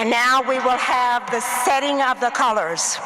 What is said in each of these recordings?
And now we will have the setting of the colors.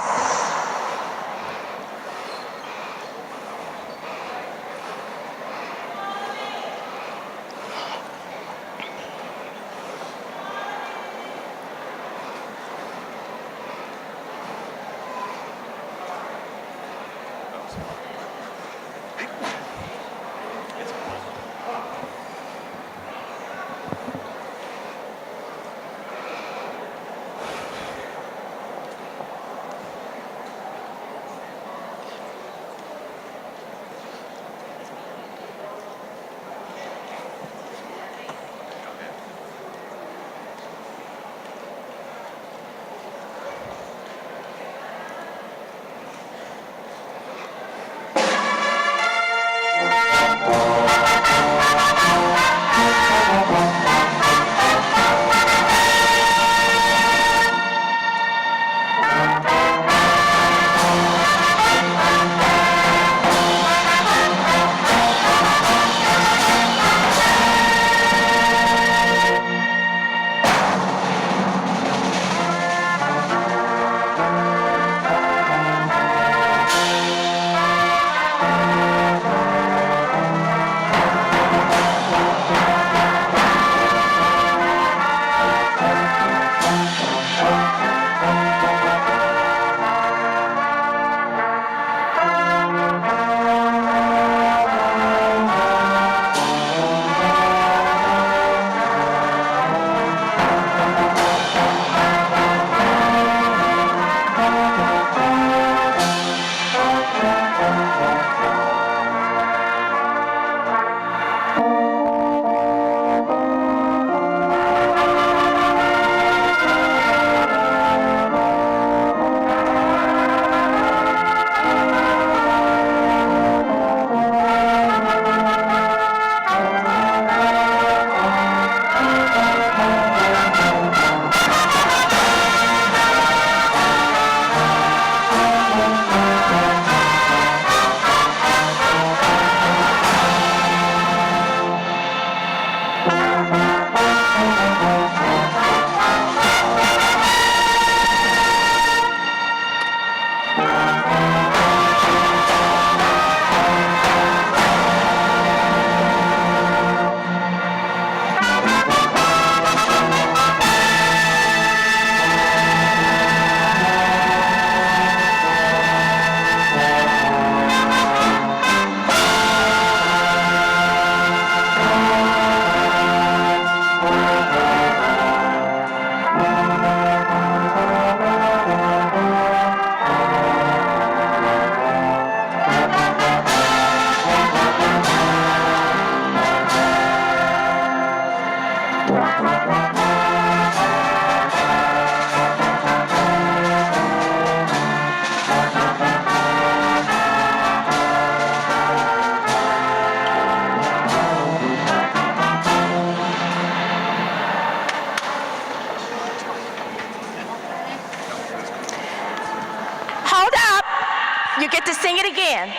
You get to sing it again.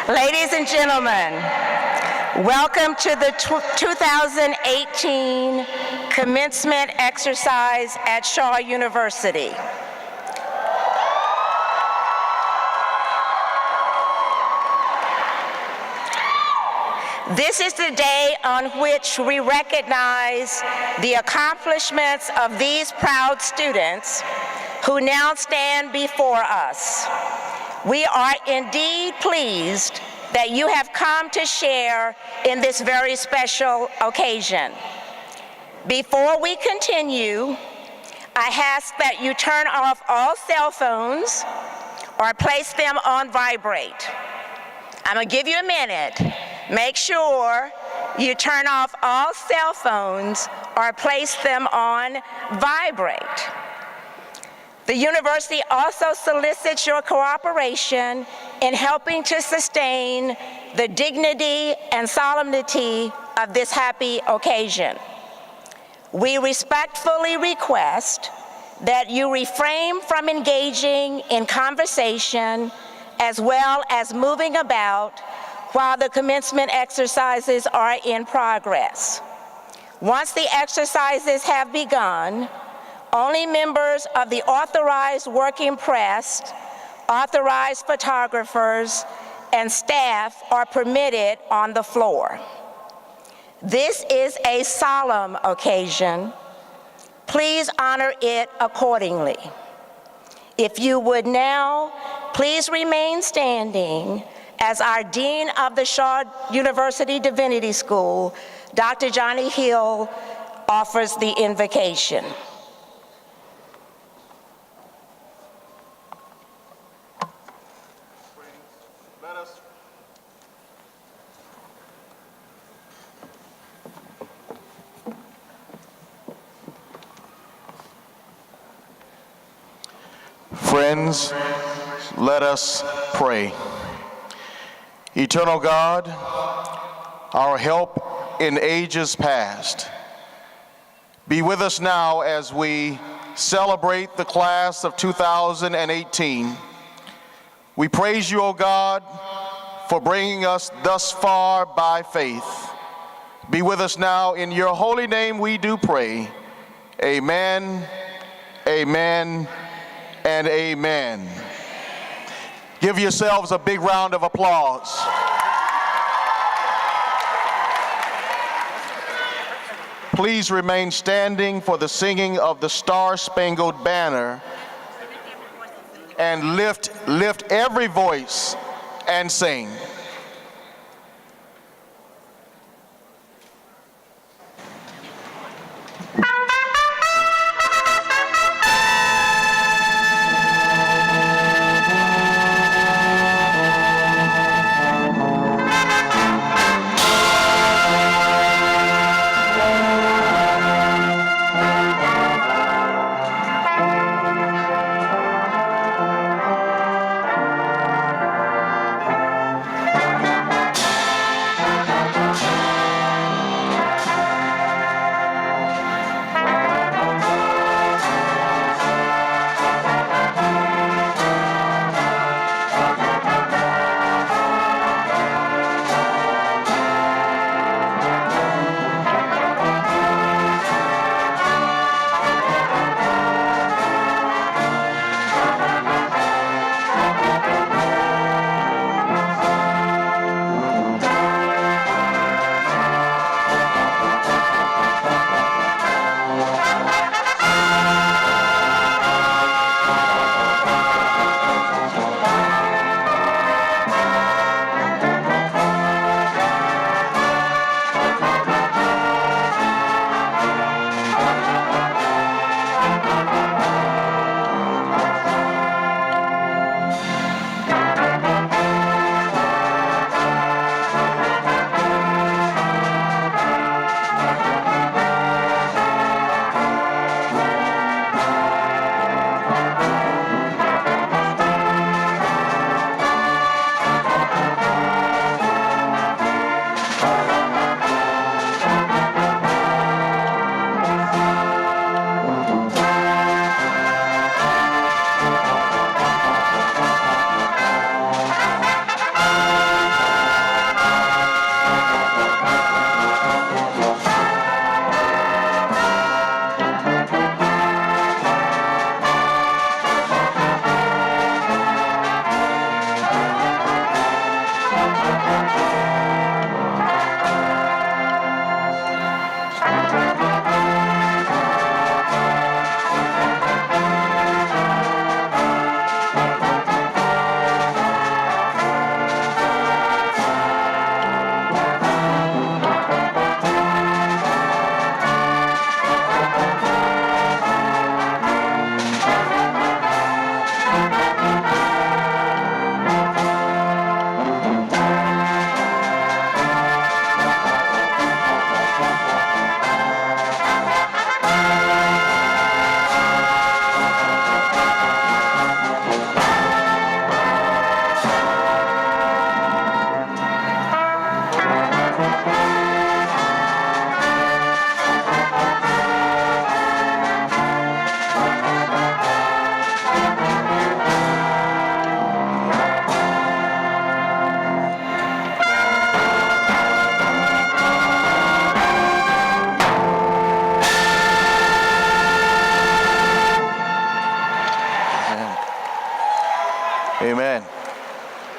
Ladies and gentlemen, welcome to the 2018 commencement exercise at Shaw University. This is the day on which we recognize the accomplishments of these proud students who now stand before us. We are indeed pleased that you have come to share in this very special occasion. Before we continue, I ask that you turn off all cell phones or place them on vibrate. I'm gonna give you a minute. Make sure you turn off all cell phones or place them on vibrate. The university also solicits your cooperation in helping to sustain the dignity and solemnity of this happy occasion. We respectfully request that you refrain from engaging in conversation as well as moving about while the commencement exercises are in progress. Once the exercises have begun, only members of the authorized working press, authorized photographers, and staff are permitted on the floor. This is a solemn occasion. Please honor it accordingly. If you would now, please remain standing as our Dean of the Shaw University Divinity School, Dr. Johnny Hill, offers the invocation. Friends, let us pray. Eternal God, our help in ages past, be with us now as we celebrate the class of 2018. We praise you, O God, for bringing us thus far by faith. Be with us now. In your holy name we do pray. Amen, amen, and amen. Give yourselves a big round of applause. Please remain standing for the singing of the Star-Spangled Banner, and lift every voice and sing.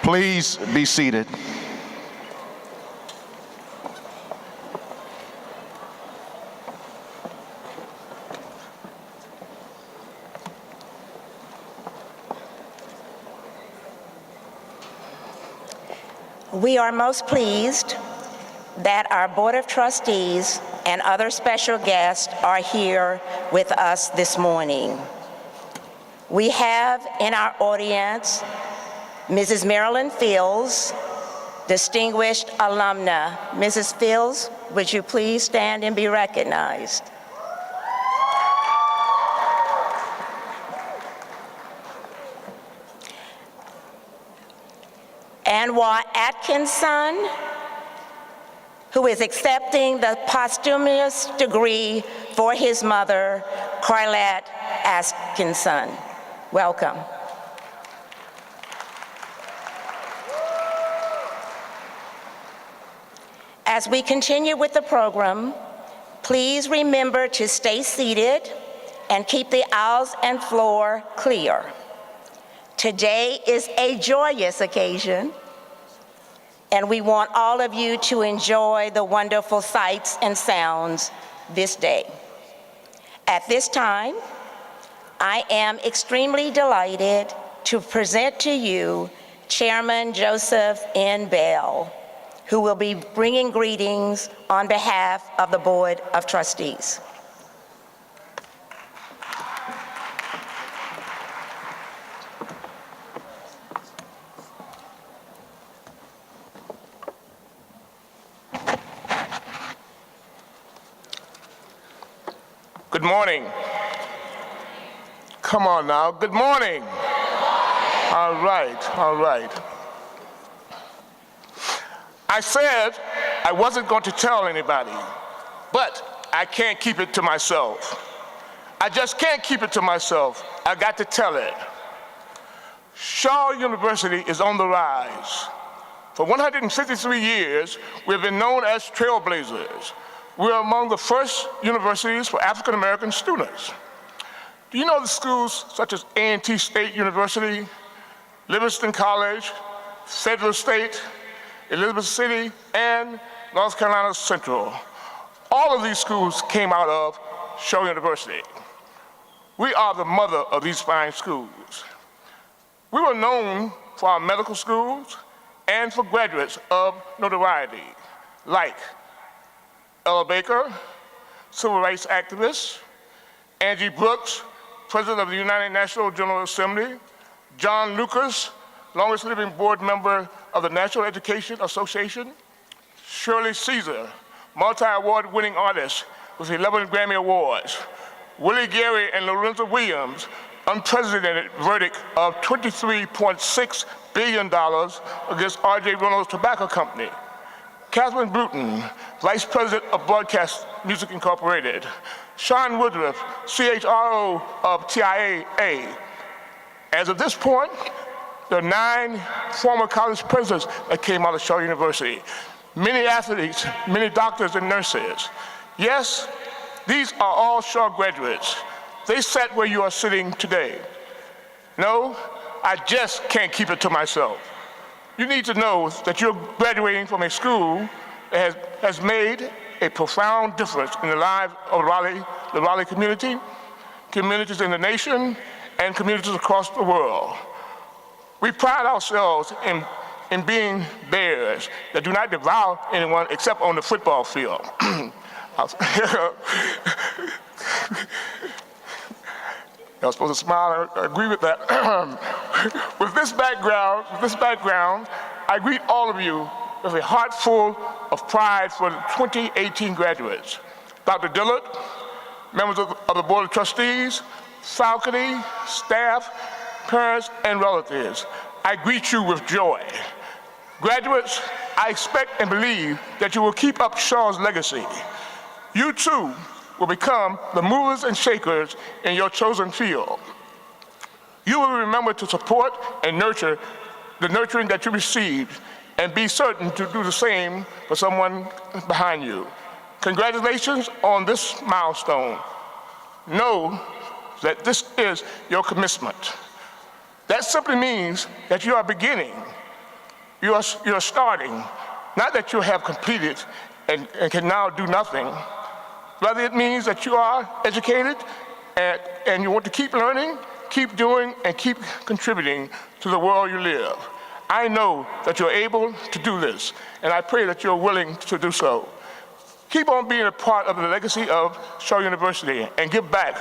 Please be seated. We are most pleased that our Board of Trustees and other special guests are here with us this morning. We have in our audience Mrs. Marilyn Fields, distinguished alumna. Mrs. Fields, would you please stand and be recognized? Anwar Atkinson, who is accepting the posthumous degree for his mother, Carlette Atkinson. Welcome. As we continue with the program, please remember to stay seated and keep the aisles and floor clear. Today is a joyous occasion, and we want all of you to enjoy the wonderful sights and sounds this day. At this time, I am extremely delighted to present to you Chairman Joseph N. Bell, who will be bringing greetings on behalf of the Board of Trustees. Good morning. Come on now, good morning. All right, all right. I said I wasn't going to tell anybody, but I can't keep it to myself. I just can't keep it to myself. I got to tell it. Shaw University is on the rise. For 153 years, we've been known as trailblazers. We're among the first universities for African American students. Do you know the schools such as A&T State University, Livingston College, Federal State, Elizabeth City, and North Carolina Central? All of these schools came out of Shaw University. We are the mother of these fine schools. We were known for our medical schools and for graduates of notoriety, like Ella Baker, civil rights activist; Angie Brooks, president of the United National General Assembly; John Lucas, longest living board member of the National Education Association; Shirley Caesar, multi-award winning artist with 11 Grammy Awards; Willie Gary and Lorenzo Williams, unprecedented verdict of $23.6 billion against R.J. Reynolds Tobacco Company; Catherine Bruton, Vice President of Broadcast Music Incorporated; Sean Woodruff, CHRO of TIAA. As of this point, there are 9 former college presidents that came out of Shaw University, many athletes, many doctors and nurses. Yes, these are all Shaw graduates. They sat where you are sitting today. No, I just can't keep it to myself. You need to know that you're graduating from a school that has made a profound difference in the lives of the Raleigh community, communities in the nation, and communities across the world. We pride ourselves in being bears that do not devour anyone except on the football field. Y'all supposed to smile, I agree with that. With this background, I greet all of you with a heart full of pride for the 2018 graduates. Dr. Dillard, members of the Board of Trustees, faculty, staff, parents, and relatives, I greet you with joy. Graduates, I expect and believe that you will keep up Shaw's legacy. You too will become the movers and shakers in your chosen field. You will remember to support and nurture the nurturing that you received, and be certain to do the same for someone behind you. Congratulations on this milestone. Know that this is your commencement. That simply means that you are beginning. you're starting. Not that you have completed and can now do nothing. Rather, it means that you are educated and you want to keep learning, keep doing, and keep contributing to the world you live. I know that you're able to do this, and I pray that you're willing to do so. Keep on being a part of the legacy of Shaw University and give back.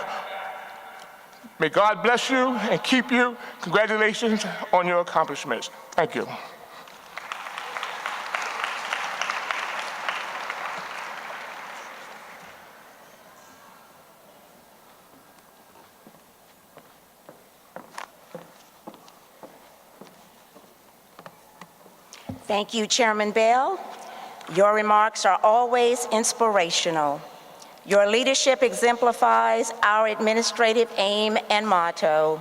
May God bless you and keep you. Congratulations on your accomplishments. Thank you. Thank you, Chairman Bell. Your remarks are always inspirational. Your leadership exemplifies our administrative aim and motto.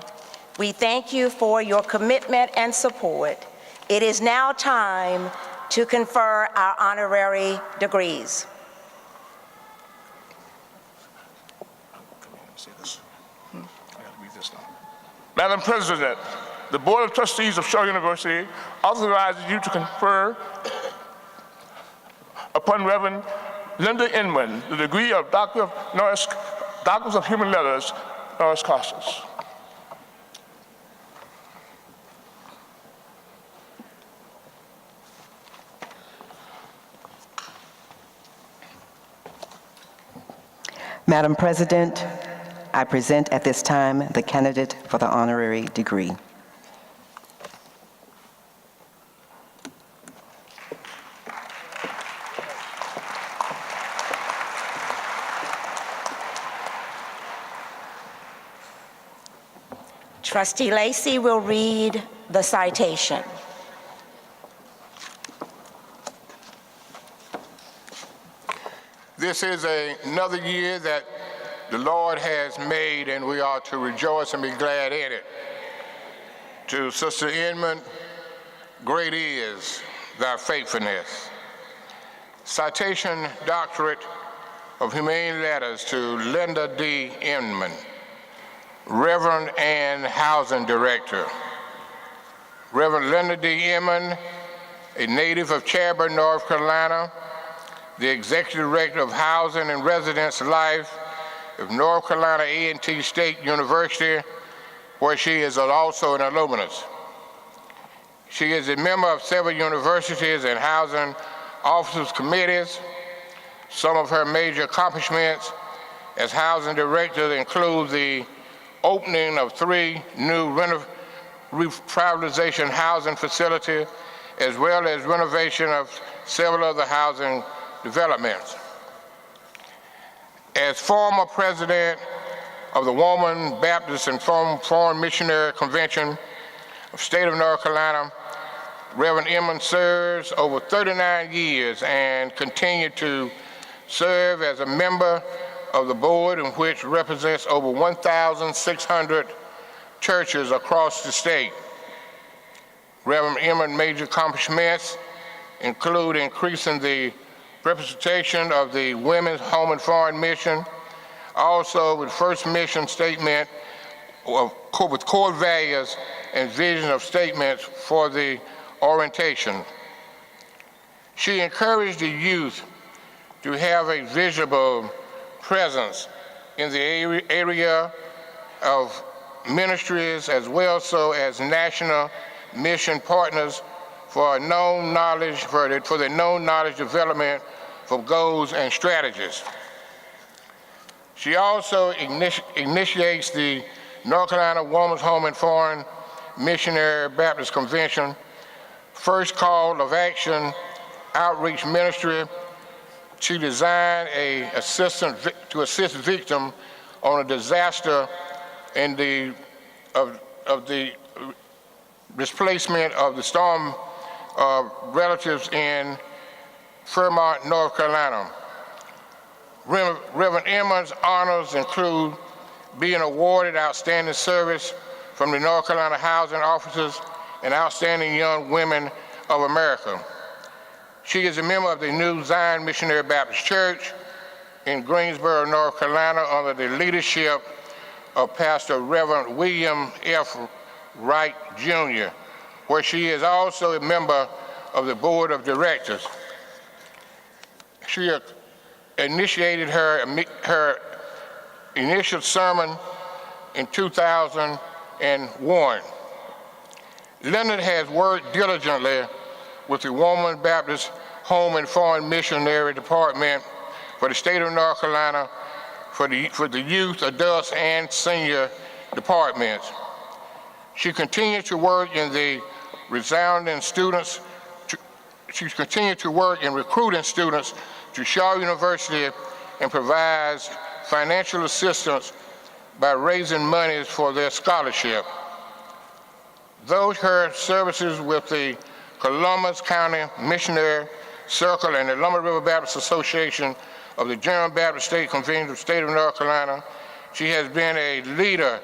We thank you for your commitment and support. It is now time to confer our honorary degrees. Madam President, the Board of Trustees of Shaw University authorizes you to confer upon Reverend Linda Inman the degree of Doctor of Human Letters, honoris causa. Madam President, I present at this time the candidate for the honorary degree. Trustee Lacey will read the citation. This is another year that the Lord has made, and we are to rejoice and be glad in it. To Sister Inman, great is thy faithfulness. Citation Doctorate of Humane Letters to Linda D. Inman, Reverend and Housing Director. Reverend Linda D. Inman, a native of Chadbourn, North Carolina, the Executive Director of Housing and Residence Life of North Carolina A&T State University, where she is also an alumnus. She is a member of several universities and housing officers committees. Some of her major accomplishments as housing director include the opening of 3 new revitalization housing facilities, as well as renovation of several other housing developments. As former president of the Woman Baptist and Foreign Missionary Convention of State of North Carolina, Reverend Inman serves over 39 years and continued to serve as a member of the board, in which represents over 1,600 churches across the state. Reverend Inman's major accomplishments include increasing the representation of the Women's Home and Foreign Mission, also with First Mission Statement with core values and vision of statements for the orientation. She encouraged the youth to have a visible presence in the area of ministries, as well so as national mission partners for the known knowledge development for goals and strategies. She also initiates the North Carolina Women's Home and Foreign Missionary Baptist Convention First Call of Action Outreach Ministry. She designed to assist victims on a disaster in the displacement of the storm relatives in Fremont, North Carolina. Reverend Inman's honors include being awarded Outstanding Service from the North Carolina Housing Officers and Outstanding Young Women of America. She is a member of the New Zion Missionary Baptist Church in Greensboro, North Carolina, under the leadership of Pastor Reverend William F. Wright, Jr., where she is also a member of the Board of Directors. She initiated her initial sermon in 2001. Leonard has worked diligently with the Woman Baptist Home and Foreign Missionary Department for the state of North Carolina for the youth, adults, and senior departments. She continued to work in the She's continued to work in recruiting students to Shaw University and provides financial assistance by raising monies for their scholarship. Though her services with the Columbus County Missionary Circle and the Lumber River Baptist Association of the General Baptist State Convention of the State of North Carolina, she has been a leader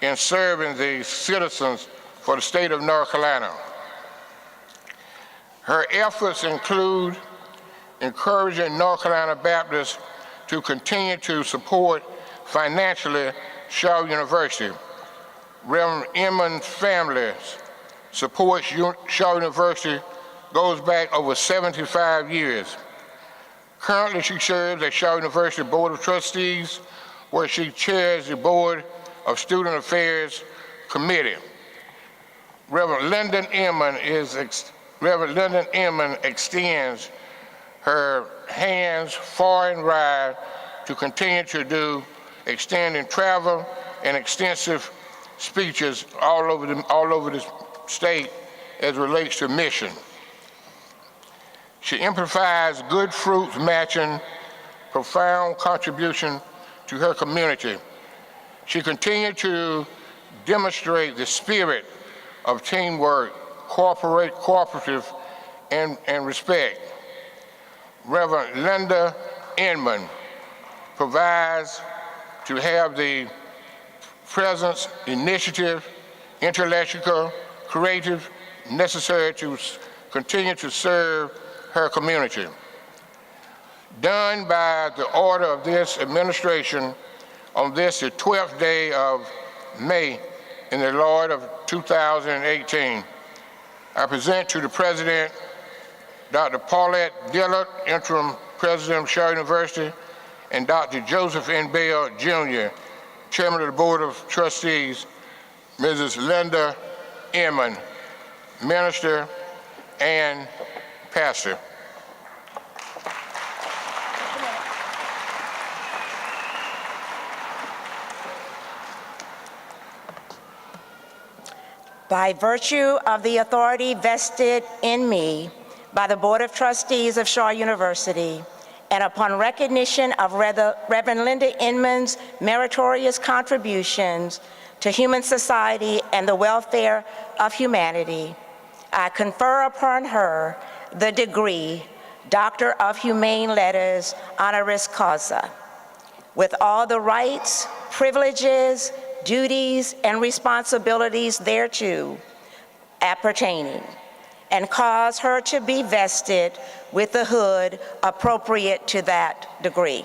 in serving the citizens for the state of North Carolina. Her efforts include encouraging North Carolina Baptists to continue to support financially Shaw University. Reverend Inman's family supports Shaw University goes back over 75 years. Currently, she serves at Shaw University Board of Trustees, where she chairs the Board of Student Affairs Committee. Reverend Lyndon Inman extends her hands far and wide to continue to do extending travel and extensive speeches all over the state as it relates to mission. She amplifies good fruits matching profound contribution to her community. She continued to demonstrate the spirit of teamwork, cooperative, and respect. Reverend Linda Inman provides to have the presence, initiative, intellectual, creative, necessary to continue to serve her community. Done by the order of this administration on this, the 12th day of May in the Lord of 2018, I present to the President, Dr. Paulette Dillard, Interim President of Shaw University, and Dr. Joseph N. Bell, Jr., Chairman of the Board of Trustees, Mrs. Linda Inman, Minister and Pastor. By virtue of the authority vested in me by the Board of Trustees of Shaw University, and upon recognition of Reverend Linda Inman's meritorious contributions to human society and the welfare of humanity, I confer upon her the degree Doctor of Humane Letters honoris causa, with all the rights, privileges, duties, and responsibilities thereto appertaining, and cause her to be vested with the hood appropriate to that degree.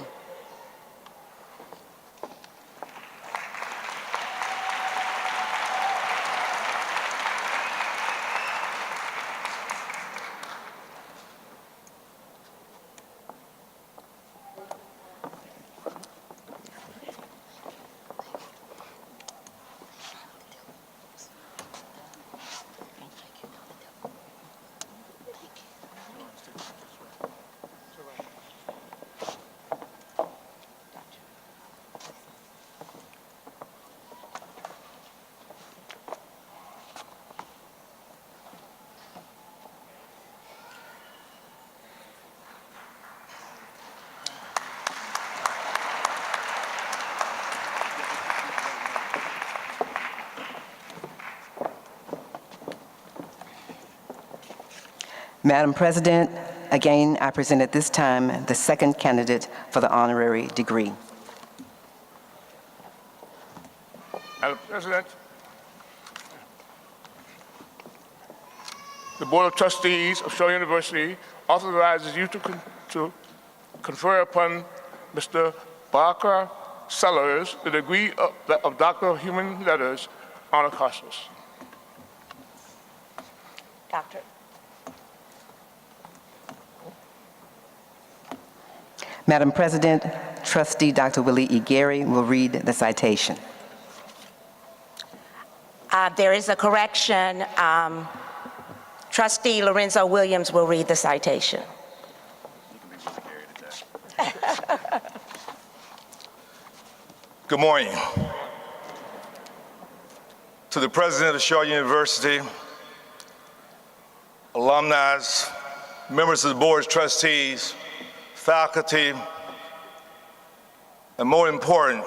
Madam President, again, I present at this time the second candidate for the honorary degree. Madam President, the Board of Trustees of Shaw University authorizes you to confer upon Mr. Bakari Sellers the degree of Doctor of Human Letters honoris causa. Doctor. Madam President, Trustee Dr. Willie E. Gary will read the citation. There is a correction. Trustee Lorenzo Williams will read the citation. Good morning. To the President of Shaw University, alumni, members of the Board of Trustees, faculty, and more important,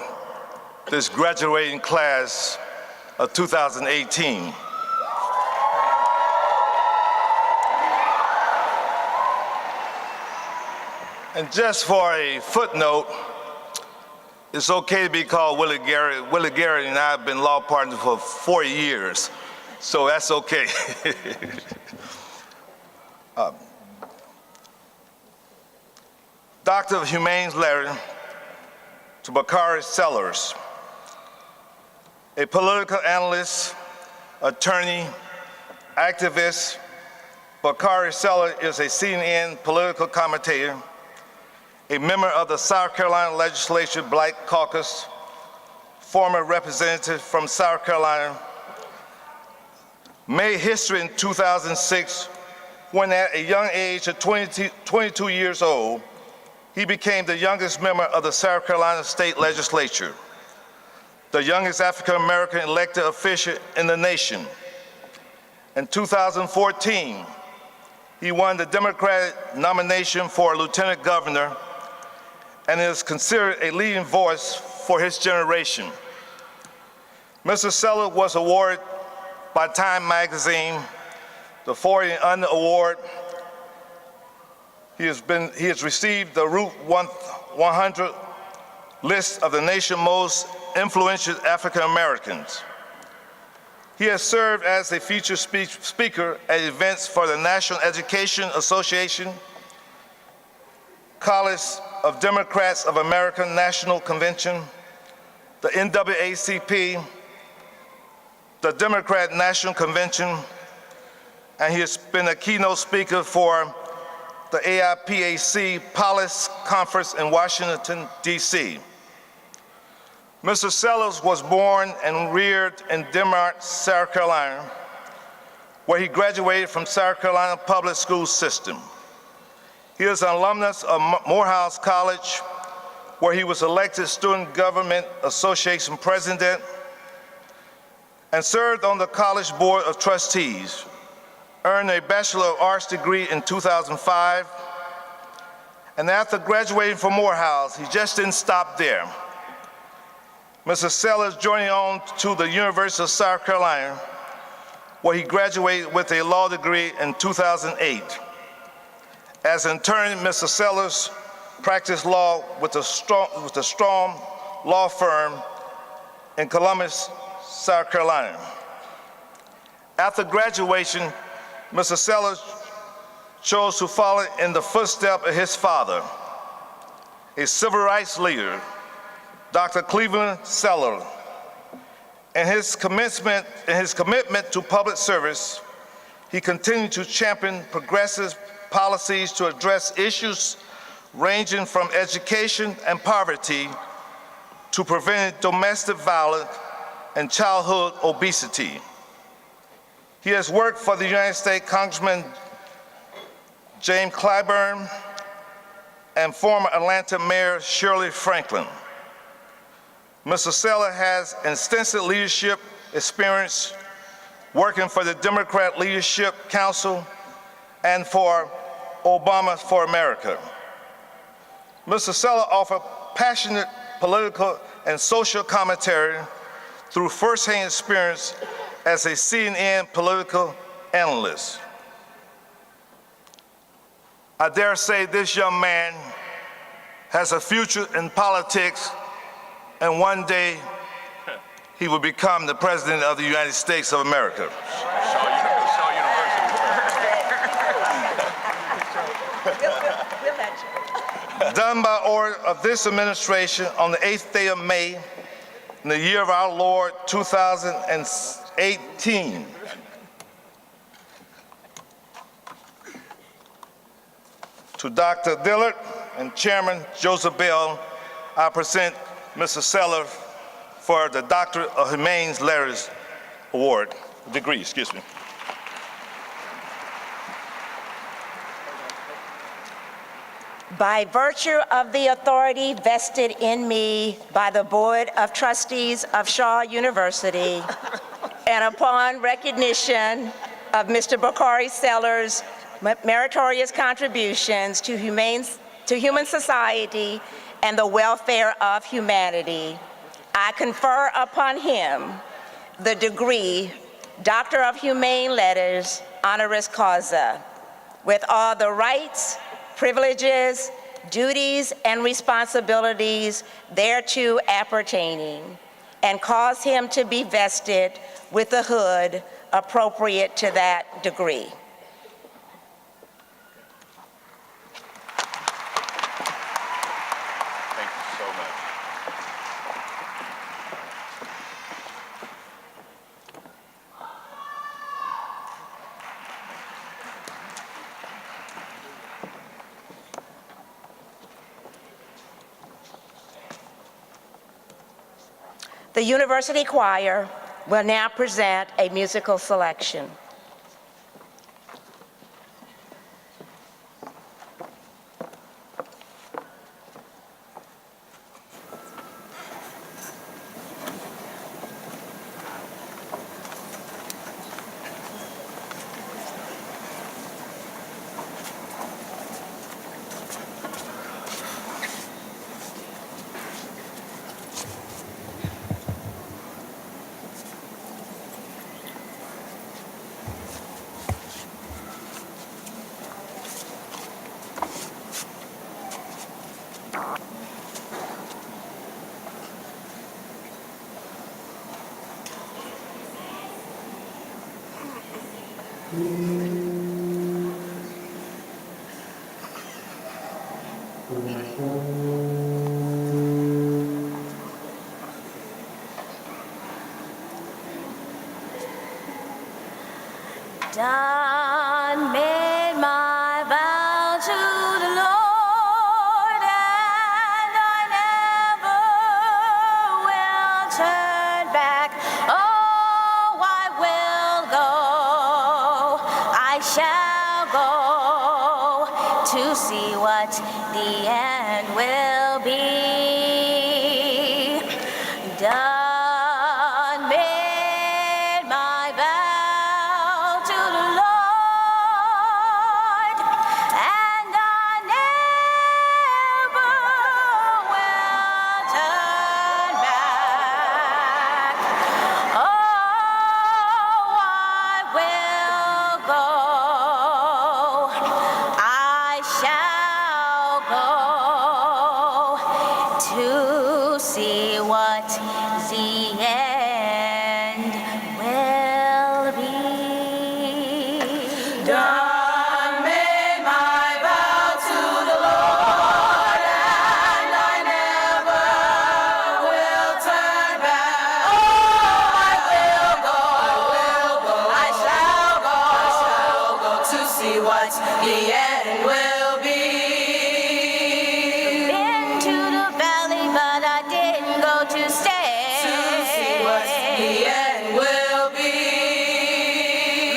this graduating class of 2018. And just for a footnote, it's okay to be called Willie Gary. Willie Gary and I have been law partners for 40 years, so that's okay. Doctor of Humane letter to Bakari Sellers, a political analyst, attorney, activist. Bakari Sellers is a CNN political commentator, a member of the South Carolina Legislature Black Caucus, former representative from South Carolina, made history in 2006 when at a young age of 22 years old, he became the youngest member of the South Carolina State Legislature, the youngest African-American elected official in the nation. In 2014, he won the Democratic nomination for lieutenant governor and is considered a leading voice for his generation. Mr. Sellers was awarded by Time Magazine the 40 and Under Award. He has received the Root 100 list of the nation's most influential African Americans. He has served as a featured speaker at events for the National Education Association, College of Democrats of America National Convention, the NAACP, the Democrat National Convention, and he has been a keynote speaker for the AIPAC Policy Conference in Washington, D.C. Mr. Sellers was born and reared in Denmark, South Carolina, where he graduated from South Carolina Public School System. He is an alumnus of Morehouse College, where he was elected Student Government Association President and served on the College Board of Trustees, earned a Bachelor of Arts degree in 2005, and after graduating from Morehouse, he just didn't stop there. Mr. Sellers journeyed on to the University of South Carolina, where he graduated with a law degree in 2008. As an attorney, Mr. Sellers practiced law with a strong law firm in Columbus, South Carolina. After graduation, Mr. Sellers chose to follow in the footsteps of his father, a civil rights leader, Dr. Cleveland Sellers. In his commitment to public service, he continued to champion progressive policies to address issues ranging from education and poverty to preventing domestic violence and childhood obesity. He has worked for the United States Congressman James Clyburn and former Atlanta Mayor Shirley Franklin. Mr. Sellers has extensive leadership experience working for the Democrat Leadership Council and for Obama for America. Mr. Sellers offers passionate political and social commentary through firsthand experience as a CNN political analyst. I dare say this young man has a future in politics, and one day he will become the President of the United States of America. Done by order of this administration on the 8th day of May, in the year of our Lord, 2018. To Dr. Dillard, and Chairman Joseph Bell, I present Mr. Sellers for the Doctor of Humane Letters Award, degree, excuse me. By virtue of the authority vested in me by the Board of Trustees of Shaw University, and upon recognition of Mr. Bakari Sellers' meritorious contributions to human society and the welfare of humanity, I confer upon him the degree Doctor of Humane Letters, honoris causa, with all the rights, privileges, duties, and responsibilities thereto appertaining, and cause him to be vested with the hood appropriate to that degree. Thank you so much. The University Choir will now present a musical selection. Done made my vow to the Lord, and I never will turn back. Oh, I will go, I shall go to see what the end will be. Done made my vow to the Lord, and I never will turn back. Oh, I will go, I shall go to see what the end will be. Done made my vow to the Lord, and I never will turn back. Oh, I will go, I shall go to see what the end will be. Been to the valley, but I didn't go to stay. To see what the end will be.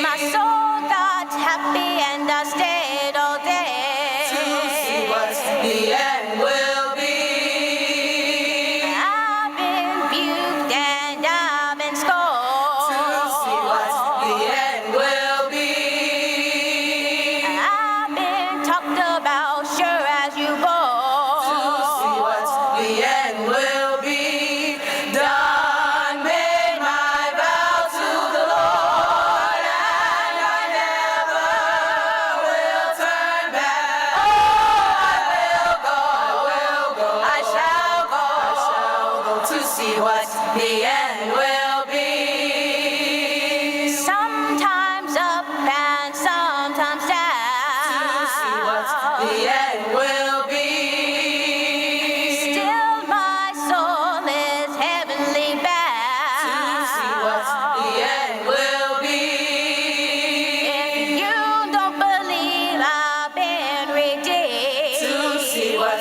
My soul got happy and I stayed all day. To see what the end will be. I've been buked and I've been scolded. To see what the end will be. I've been talked about, sure as you go. To see what the end will be. Done made my vow to the Lord, and I never will turn back. Oh, I will go, I shall go to see what the end will be. Sometimes up and sometimes down. To see what the end will be. Still my soul is heavenly bound. To see what the end will be. If you don't believe I've been redeemed. To see what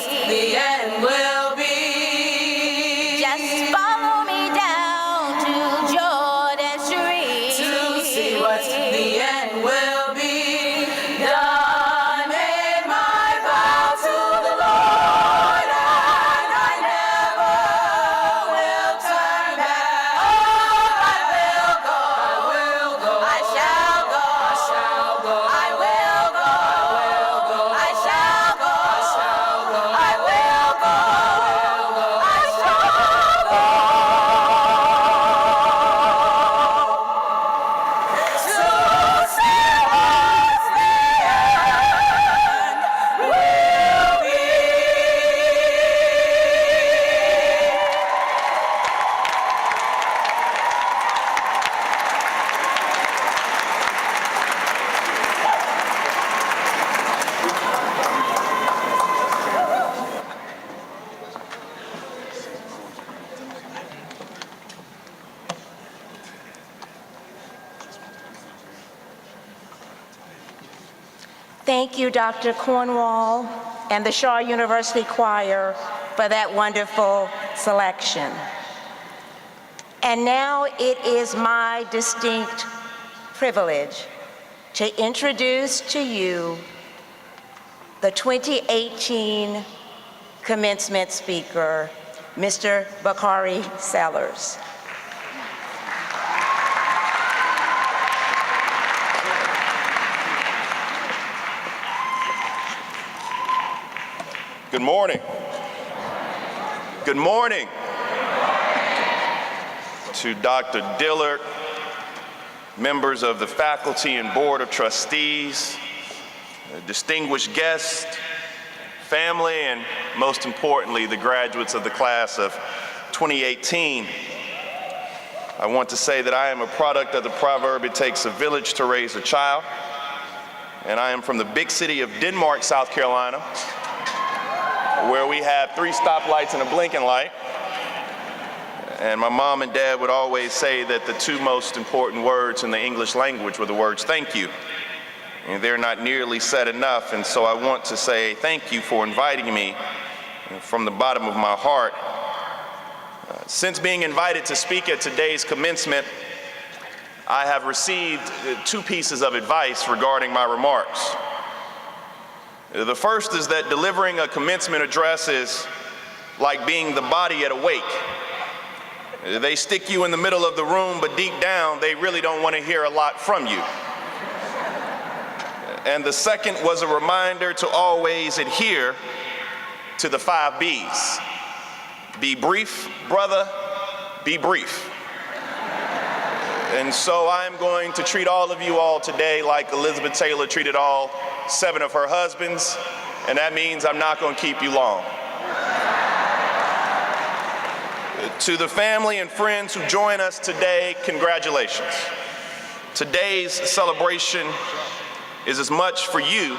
Thank you, Dr. Cornwall and the Shaw University Choir for that wonderful selection. And now it is my distinct privilege to introduce to you the 2018 commencement speaker, Mr. Bakari Sellers. Good morning. Good morning to Dr. Dillard, members of the faculty and board of trustees, distinguished guests, family, and most importantly, the graduates of the class of 2018. I want to say that I am a product of the proverb, it takes a village to raise a child, and I am from the big city of Denmark, South Carolina, where we have 3 stoplights and a blinking light. And my mom and dad would always say that the 2 most important words in the English language were the words thank you. And they're not nearly said enough, and so I want to say thank you for inviting me from the bottom of my heart. Since being invited to speak at today's commencement, I have received 2 pieces of advice regarding my remarks. The first is that delivering a commencement address is like being the body at a wake. They stick you in the middle of the room, but deep down, they really don't want to hear a lot from you. And the second was a reminder to always adhere to the 5 B's. Be brief, brother, be brief. And so I'm going to treat all of you all today like Elizabeth Taylor treated all 7 of her husbands, and that means I'm not going to keep you long. To the family and friends who join us today, congratulations. Today's celebration is as much for you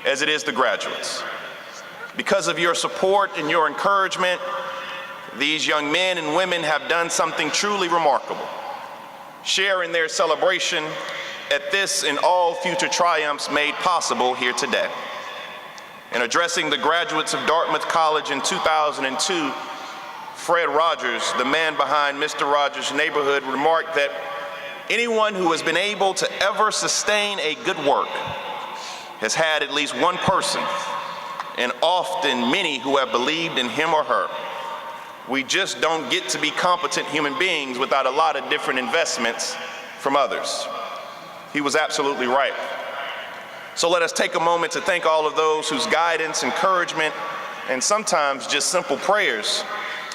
as it is the graduates. Because of your support and your encouragement, these young men and women have done something truly remarkable. Share in their celebration at this and all future triumphs made possible here today. In addressing the graduates of Dartmouth College in 2002, Fred Rogers, the man behind Mr. Rogers' Neighborhood, remarked that anyone who has been able to ever sustain a good work has had at least one person, and often many who have believed in him or her. We just don't get to be competent human beings without a lot of different investments from others. He was absolutely right. So let us take a moment to thank all of those whose guidance, encouragement, and sometimes just simple prayers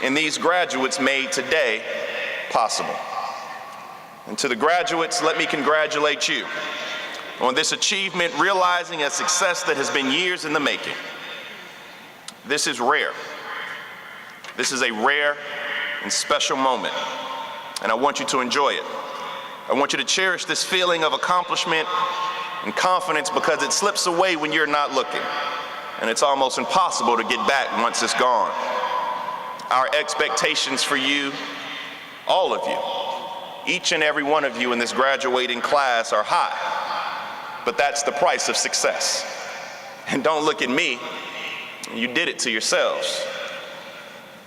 in these graduates made today possible. And to the graduates, let me congratulate you on this achievement, realizing a success that has been years in the making. This is rare. This is a rare and special moment, and I want you to enjoy it. I want you to cherish this feeling of accomplishment and confidence because it slips away when you're not looking, and it's almost impossible to get back once it's gone. Our expectations for you, all of you, each and every one of you in this graduating class are high, but that's the price of success. And don't look at me, you did it to yourselves.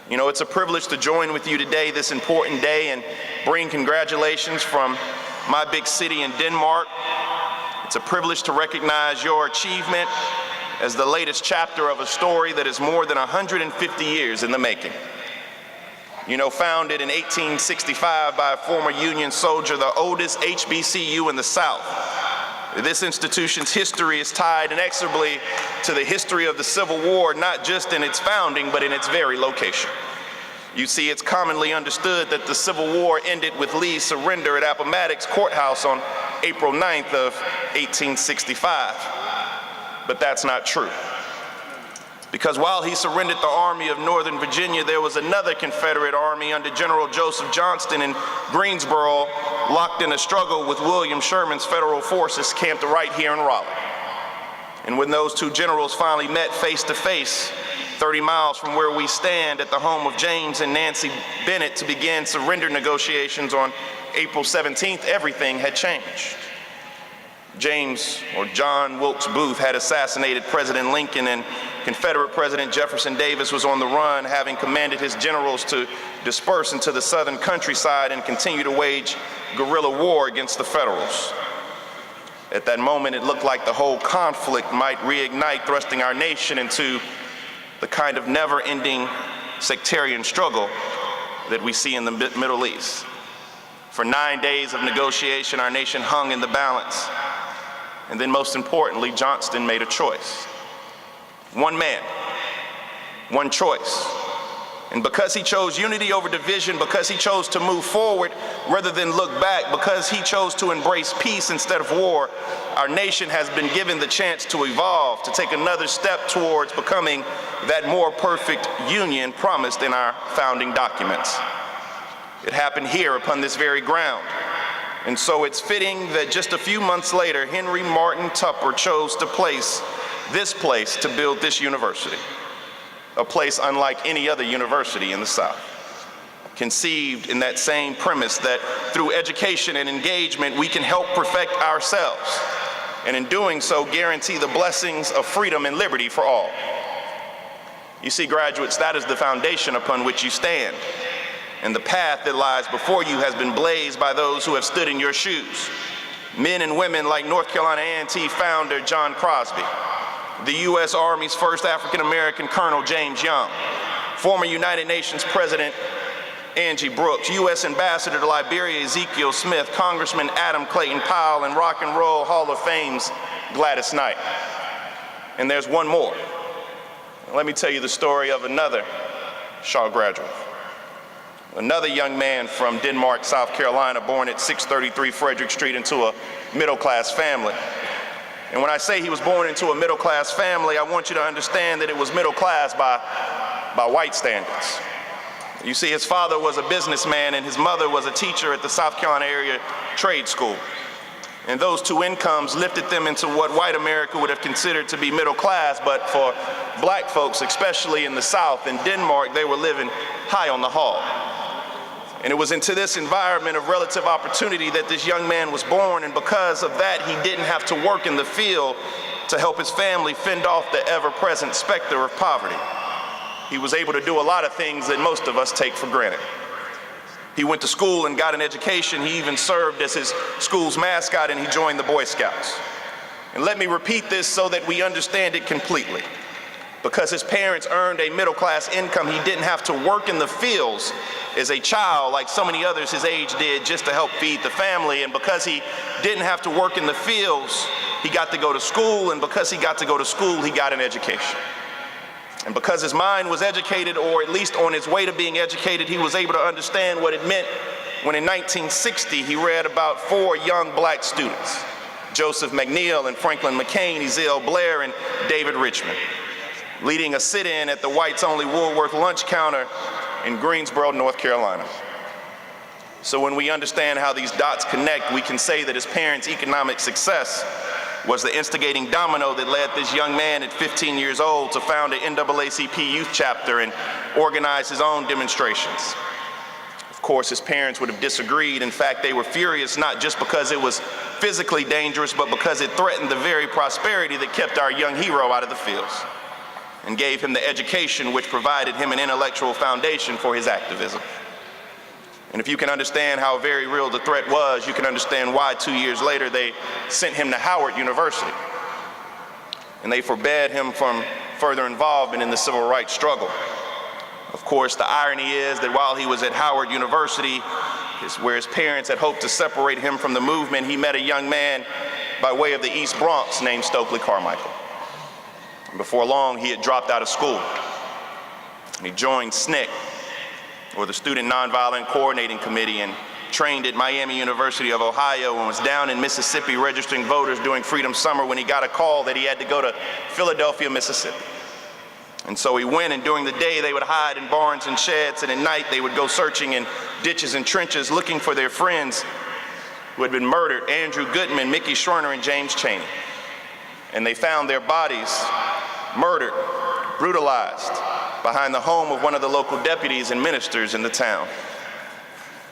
You know, it's a privilege to join with you today, this important day, and bring congratulations from my big city in Denmark. It's a privilege to recognize your achievement as the latest chapter of a story that is more than 150 years in the making. You know, founded in 1865 by a former Union soldier, the oldest HBCU in the South. This institution's history is tied inexorably to the history of the Civil War, not just in its founding, but in its very location. You see, it's commonly understood that the Civil War ended with Lee's surrender at Appomattox Courthouse on April 9th of 1865. But that's not true. Because while he surrendered the Army of Northern Virginia, there was another Confederate army under General Joseph Johnston in Greensboro, locked in a struggle with William Sherman's federal forces camped right here in Raleigh. And when those 2 generals finally met face to face, 30 miles from where we stand at the home of James and Nancy Bennett to begin surrender negotiations on April 17th, everything had changed. James or John Wilkes Booth had assassinated President Lincoln, and Confederate President Jefferson Davis was on the run, having commanded his generals to disperse into the southern countryside and continue to wage guerrilla war against the Federals. At that moment, it looked like the whole conflict might reignite, thrusting our nation into the kind of never-ending sectarian struggle that we see in the Middle East. For 9 days of negotiation, our nation hung in the balance. And then most importantly, Johnston made a choice. One man, one choice. And because he chose unity over division, because he chose to move forward rather than look back, because he chose to embrace peace instead of war, our nation has been given the chance to evolve, to take another step towards becoming that more perfect union promised in our founding documents. It happened here upon this very ground. And so it's fitting that just a few months later, Henry Martin Tupper chose to place this place to build this university, a place unlike any other university in the South, conceived in that same premise that through education and engagement, we can help perfect ourselves, and in doing so, guarantee the blessings of freedom and liberty for all. You see, graduates, that is the foundation upon which you stand. And the path that lies before you has been blazed by those who have stood in your shoes. Men and women like North Carolina A&T founder John Crosby, the U.S. Army's first African-American Colonel James Young, former United Nations President Angie Brooks, U.S. Ambassador to Liberia Ezekiel Smith, Congressman Adam Clayton Powell, and Rock and Roll Hall of Fame's Gladys Knight. And there's one more. Let me tell you the story of another Shaw graduate. Another young man from Denmark, South Carolina, born at 633 Frederick Street into a middle-class family. And when I say he was born into a middle-class family, I want you to understand that it was middle-class by white standards. You see, his father was a businessman and his mother was a teacher at the South Carolina area trade school. And those two incomes lifted them into what white America would have considered to be middle class, but for black folks, especially in the South and Denmark, they were living high on the hog. And it was into this environment of relative opportunity that this young man was born, and because of that, he didn't have to work in the field to help his family fend off the ever-present specter of poverty. He was able to do a lot of things that most of us take for granted. He went to school and got an education. He even served as his school's mascot, and he joined the Boy Scouts. And let me repeat this so that we understand it completely. Because his parents earned a middle-class income, he didn't have to work in the fields as a child like so many others his age did just to help feed the family. And because he didn't have to work in the fields, he got to go to school, and because he got to go to school, he got an education. And because his mind was educated, or at least on his way to being educated, he was able to understand what it meant when in 1960 he read about 4 young black students, Joseph McNeil and Franklin McCain, Ezell Blair, and David Richmond, leading a sit-in at the whites-only Woolworth lunch counter in Greensboro, North Carolina. So when we understand how these dots connect, we can say that his parents' economic success was the instigating domino that led this young man at 15 years old to found an NAACP youth chapter and organize his own demonstrations. Of course, his parents would have disagreed. In fact, they were furious, not just because it was physically dangerous, but because it threatened the very prosperity that kept our young hero out of the fields and gave him the education which provided him an intellectual foundation for his activism. And if you can understand how very real the threat was, you can understand why 2 years later they sent him to Howard University. And they forbade him from further involvement in the civil rights struggle. Of course, the irony is that while he was at Howard University, where his parents had hoped to separate him from the movement, he met a young man by way of the East Bronx named Stokely Carmichael. And before long, he had dropped out of school. And he joined SNCC, or the Student Nonviolent Coordinating Committee, and trained at Miami University of Ohio, and was down in Mississippi registering voters during Freedom Summer when he got a call that he had to go to Philadelphia, Mississippi. And so he went, and during the day they would hide in barns and sheds, and at night they would go searching in ditches and trenches looking for their friends who had been murdered, Andrew Goodman, Mickey Schwerner, and James Chaney. And they found their bodies murdered, brutalized, behind the home of one of the local deputies and ministers in the town.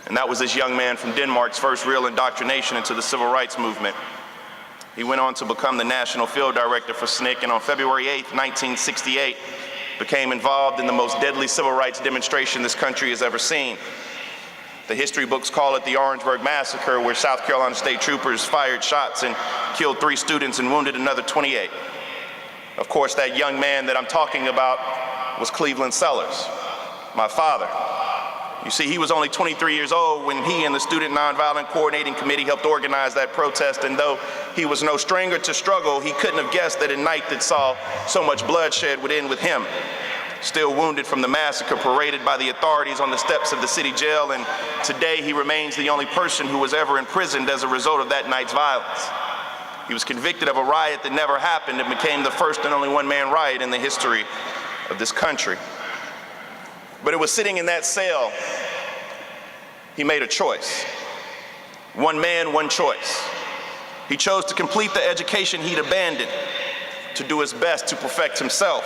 And that was this young man from Denmark's first real indoctrination into the civil rights movement. He went on to become the National Field Director for SNCC, and on February 8th, 1968, became involved in the most deadly civil rights demonstration this country has ever seen. The history books call it the Orangeburg Massacre, where South Carolina State troopers fired shots and killed 3 students and wounded another 28. Of course, that young man that I'm talking about was Cleveland Sellers, my father. You see, he was only 23 years old when he and the Student Nonviolent Coordinating Committee helped organize that protest, and though he was no stranger to struggle, he couldn't have guessed that a night that saw so much bloodshed would end with him, still wounded from the massacre, paraded by the authorities on the steps of the city jail, and today he remains the only person who was ever imprisoned as a result of that night's violence. He was convicted of a riot that never happened and became the first and only one-man riot in the history of this country. But it was sitting in that cell, he made a choice. One man, one choice. He chose to complete the education he'd abandoned, to do his best to perfect himself,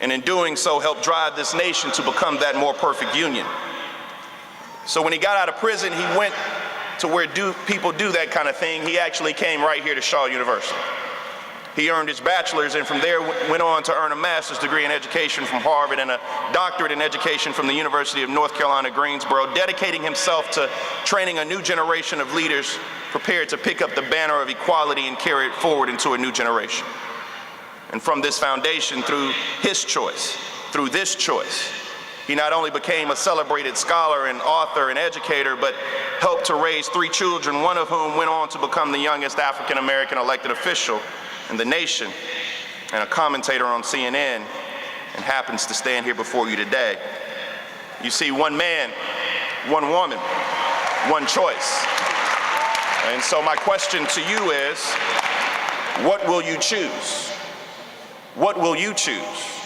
and in doing so help drive this nation to become that more perfect union. So when he got out of prison, he went to where people do that kind of thing. He actually came right here to Shaw University. He earned his bachelor's and from there went on to earn a master's degree in education from Harvard and a doctorate in education from the University of North Carolina, Greensboro, dedicating himself to training a new generation of leaders prepared to pick up the banner of equality and carry it forward into a new generation. And from this foundation, through his choice, through this choice, he not only became a celebrated scholar and author and educator, but helped to raise 3 children, one of whom went on to become the youngest African-American elected official in the nation, and a commentator on CNN, and happens to stand here before you today. You see, one man, one woman, one choice. And so my question to you is, what will you choose? What will you choose?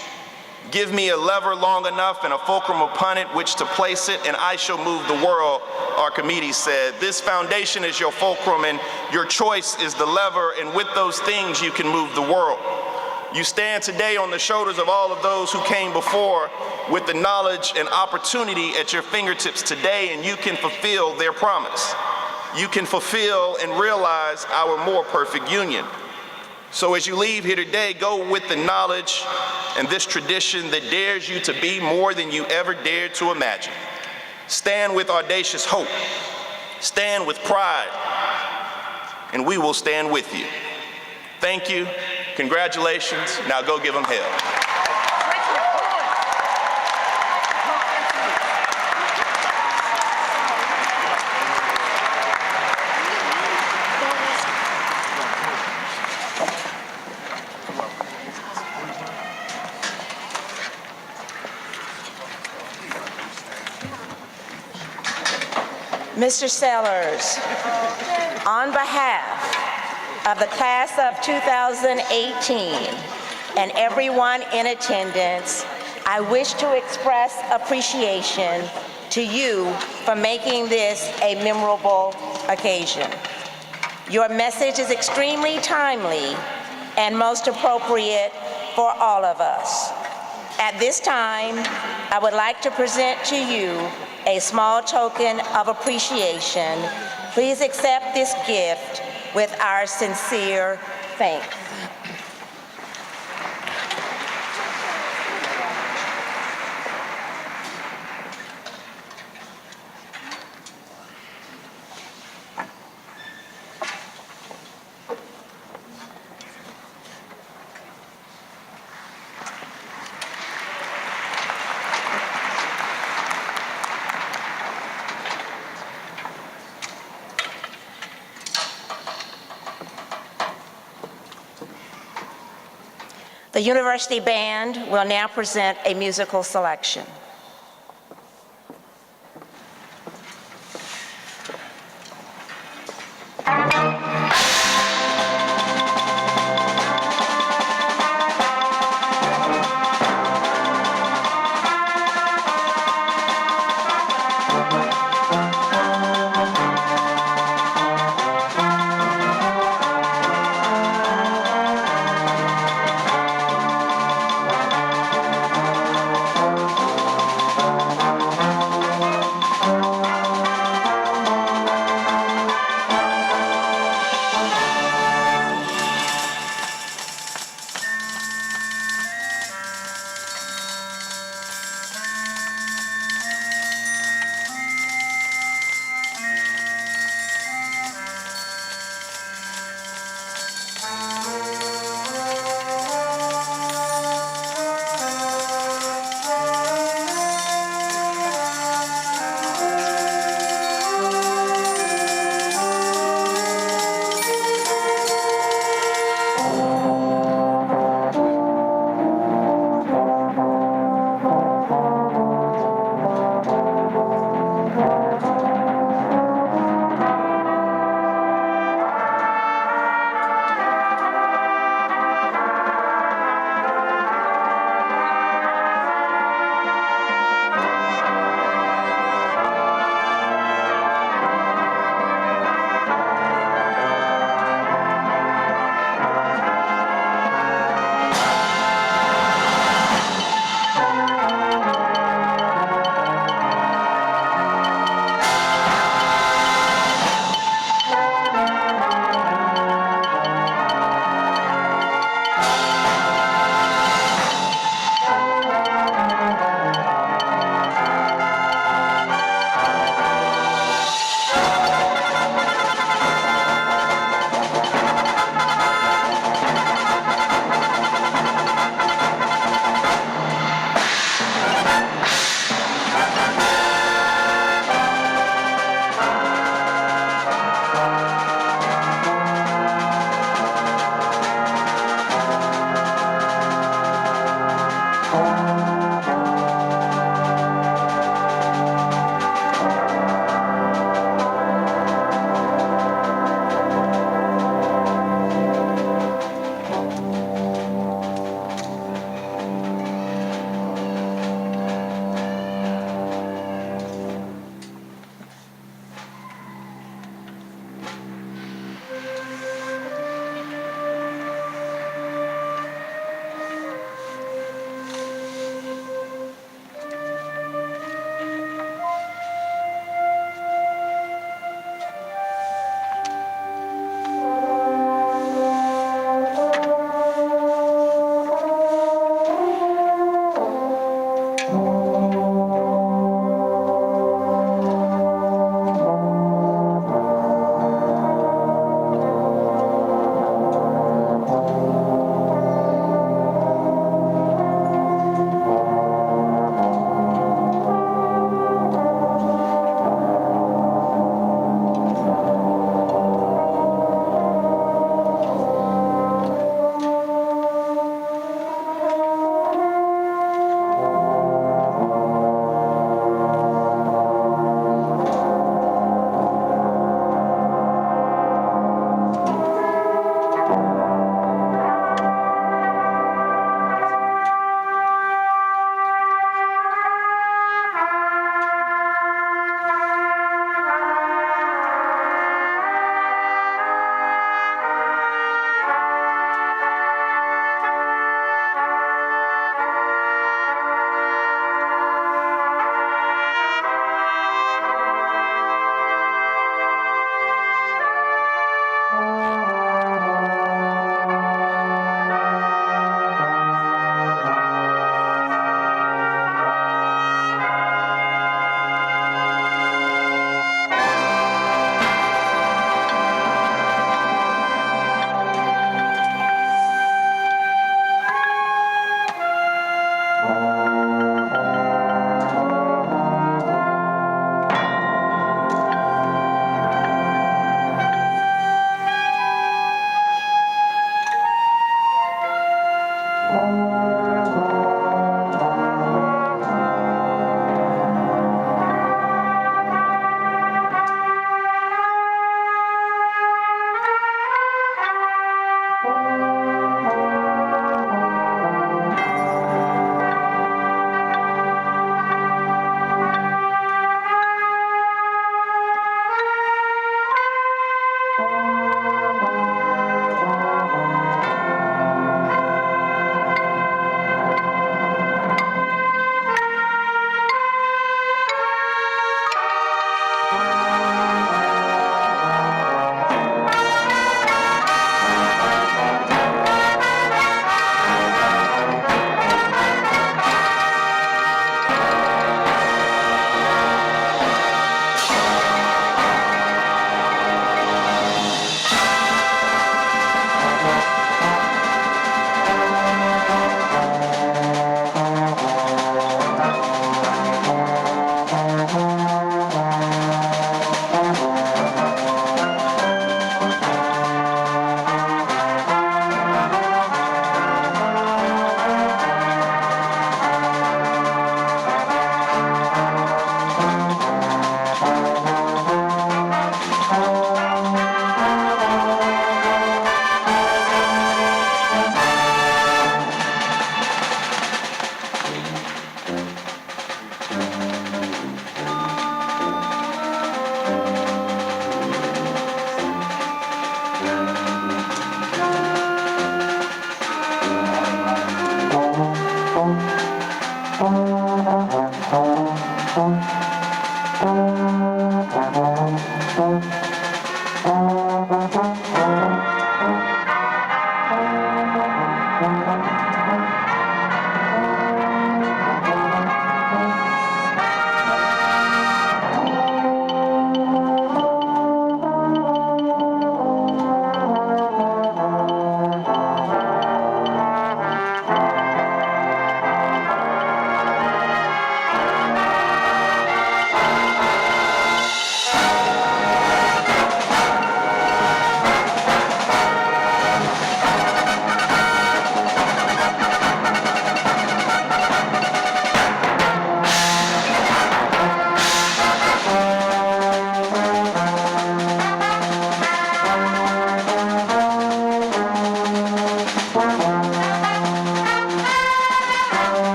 Give me a lever long enough and a fulcrum upon it which to place it, and I shall move the world, Archimedes said. This foundation is your fulcrum, and your choice is the lever, and with those things you can move the world. You stand today on the shoulders of all of those who came before with the knowledge and opportunity at your fingertips today, and you can fulfill their promise. You can fulfill and realize our more perfect union. So as you leave here today, go with the knowledge and this tradition that dares you to be more than you ever dared to imagine. Stand with audacious hope. Stand with pride. And we will stand with you. Thank you. Congratulations. Now go give them hell. Mr. Sellers, on behalf of the class of 2018 and everyone in attendance, I wish to express appreciation to you for making this a memorable occasion. Your message is extremely timely and most appropriate for all of us. At this time, I would like to present to you a small token of appreciation. Please accept this gift with our sincere thanks. The University Band will now present a musical selection.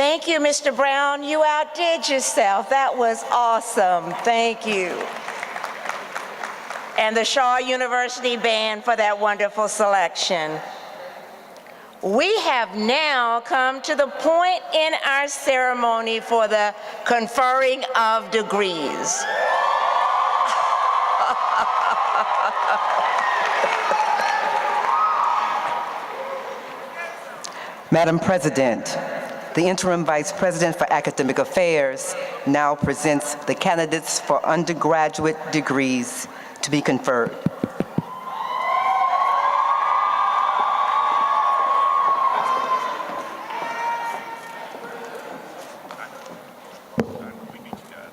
Thank you, Mr. Brown. You outdid yourself. That was awesome. Thank you. And the Shaw University Band for that wonderful selection. We have now come to the point in our ceremony for the conferring of degrees. Madam President, the Interim Vice President for Academic Affairs now presents the candidates for undergraduate degrees to be conferred.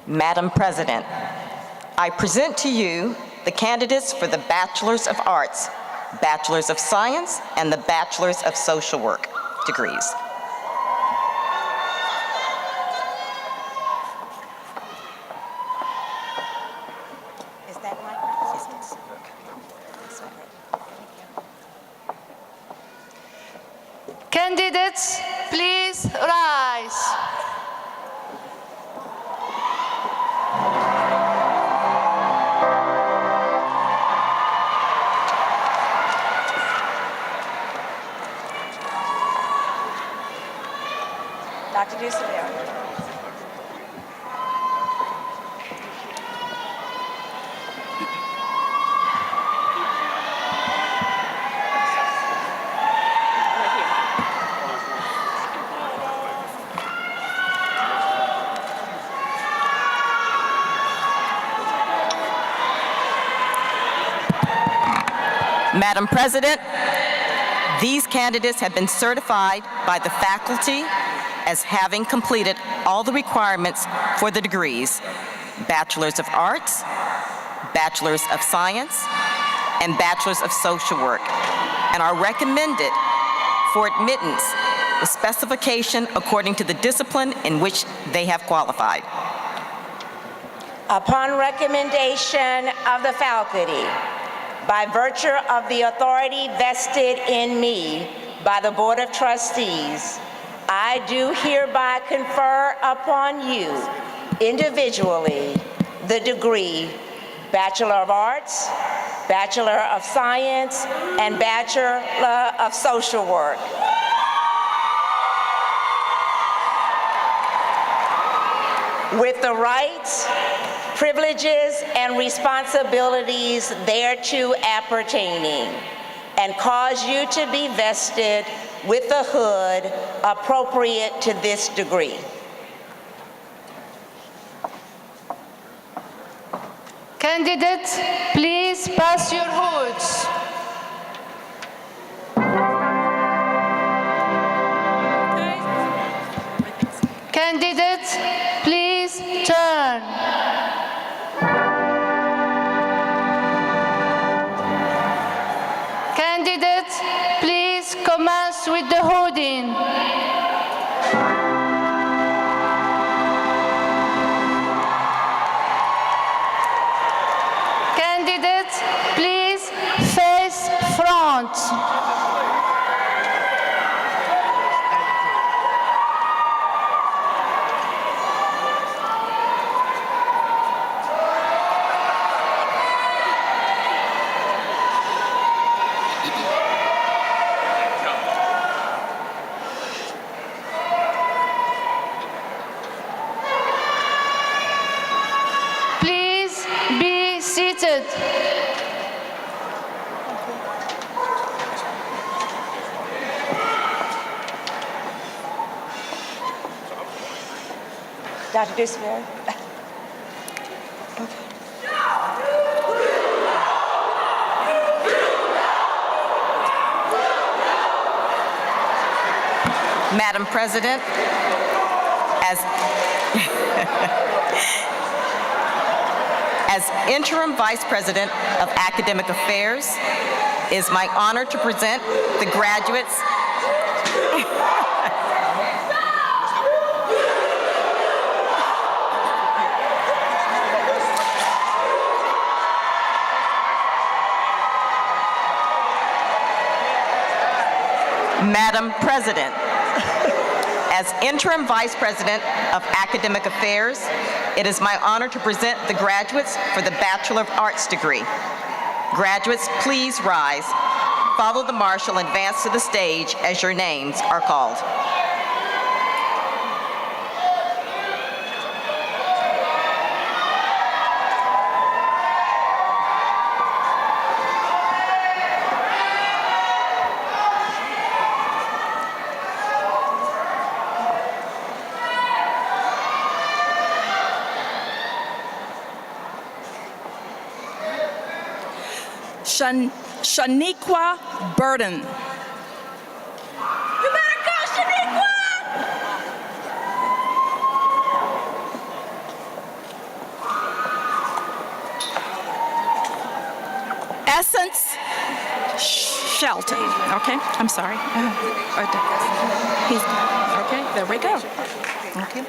Madam President, I present to you the candidates for the Bachelors of Arts, Bachelors of Science, and the Bachelors of Social Work degrees. Is that microphone? Candidates, please rise. Dr. Dusevere. Madam President, these candidates have been certified by the faculty as having completed all the requirements for the degrees, Bachelors of Arts, Bachelors of Science, and Bachelors of Social Work, and are recommended for admittance with specification according to the discipline in which they have qualified. Upon recommendation of the faculty, by virtue of the authority vested in me by the Board of Trustees, I do hereby confer upon you individually the degree Bachelor of Arts, Bachelor of Science, and Bachelor of Social Work. With the rights, privileges, and responsibilities thereto appertaining, and cause you to be vested with the hood appropriate to this degree. Candidates, please pass your hoods. Candidates, please turn. Candidates, please commence with the hooding. Candidates, please face front. Please be seated. Dr. Dusevere. Madam President, as Interim Vice President of Academic Affairs, it is my honor to present the graduates Madam President, As Interim Vice President of Academic Affairs, it is my honor to present the graduates for the Bachelor of Arts degree. Graduates, please rise. Follow the marshal and advance to the stage as your names are called. Shaniqua Burden. You better go, Shaniqua! Essence Shelton. Okay, I'm sorry. Okay, there we go. Okay.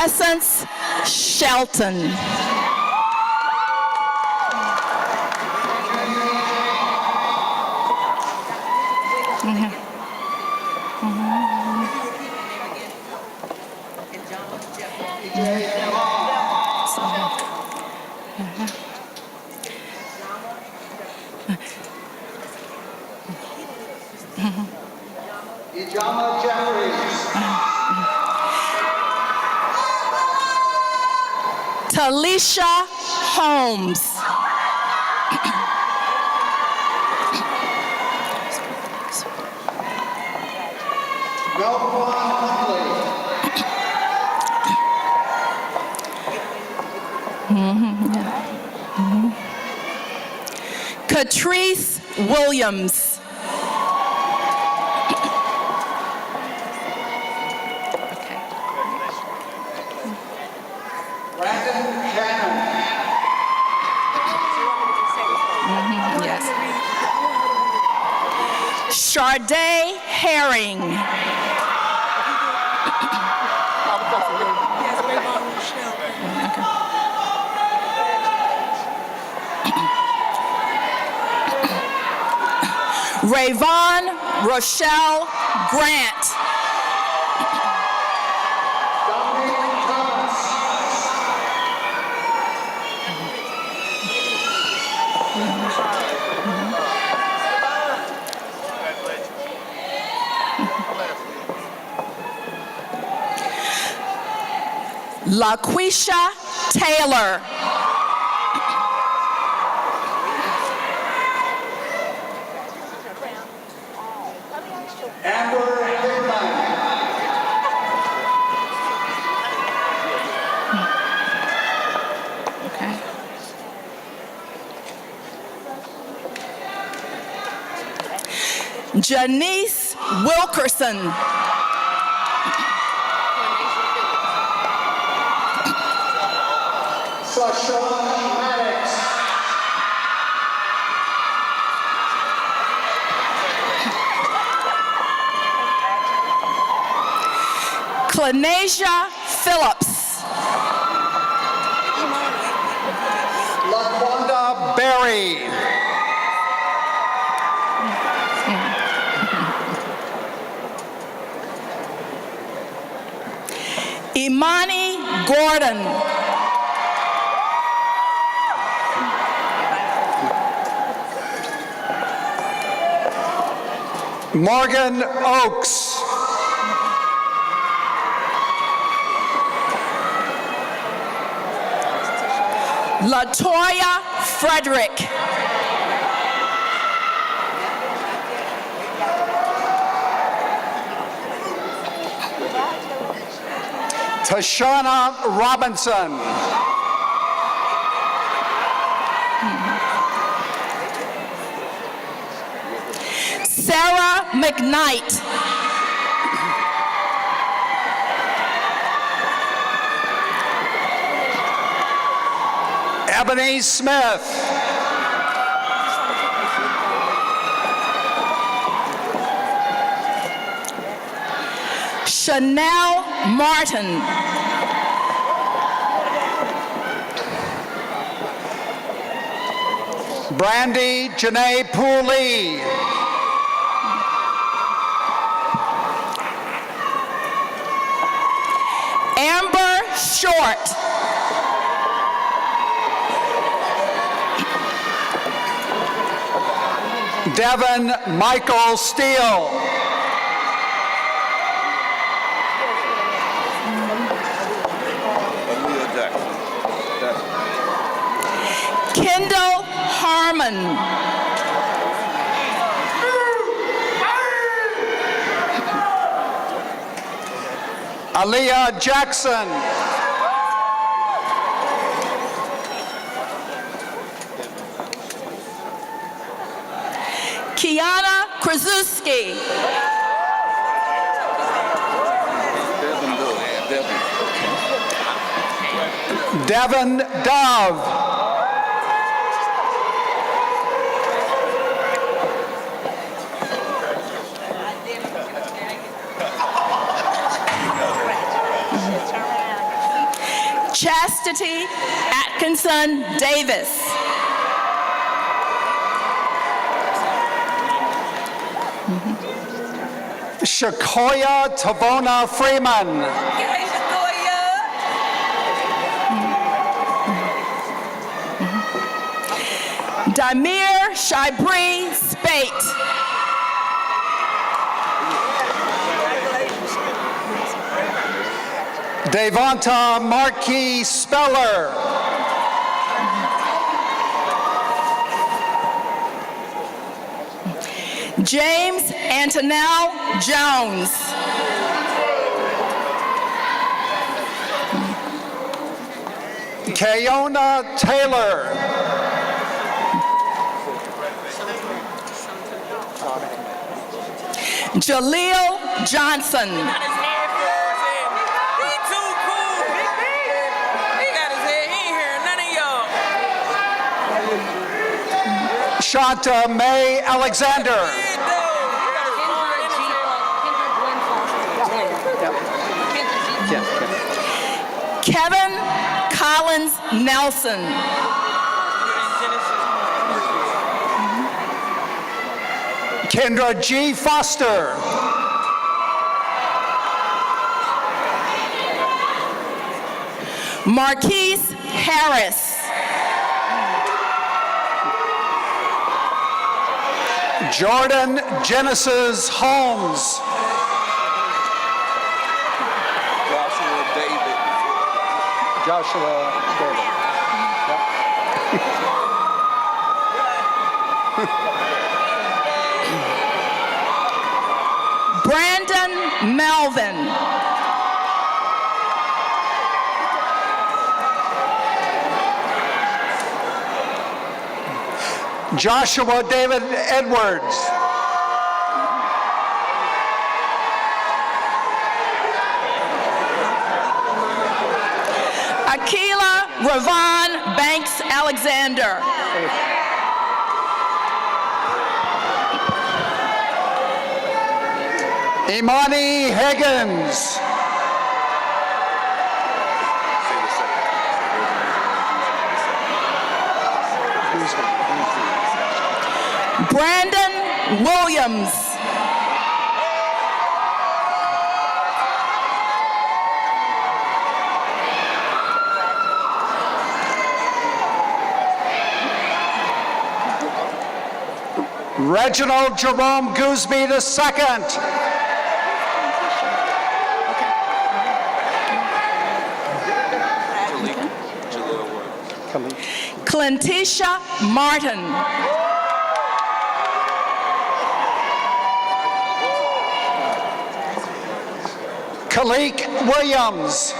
Essence Shelton. Talisha Holmes. Catrice Williams. Sharday Herring. Rayvon Rochelle Grant. LaQuisha Taylor. Janice Wilkerson. Clanasia Phillips. LaQuanda Berry. Imani Gordon. Morgan Oakes. Latoya Frederick. Tashana Robinson. Sarah McKnight. Ebony Smith. Chanel Martin. Brandy Janae Pooley. Amber Short. Devin Michael Steele. Kendall Harmon. Aaliyah Jackson. Kiana Krasuski. Devin Dove. Chastity Atkinson Davis. Shakoya Tavona Freeman. Damir Shibri Spate. Devonta Marquis Speller. James Antonell Jones. Kayona Taylor. Jaleel Johnson. Shanta May Alexander. Kevin Collins Nelson. Kendra G. Foster. Marquise Harris. Jordan Genesis Holmes. Joshua David. Brandon Melvin. Joshua David Edwards. Akila Ravon Banks Alexander. Imani Higgins. Brandon Williams. Reginald Jerome Gooseby II. Clentisha Martin. Kalik Williams.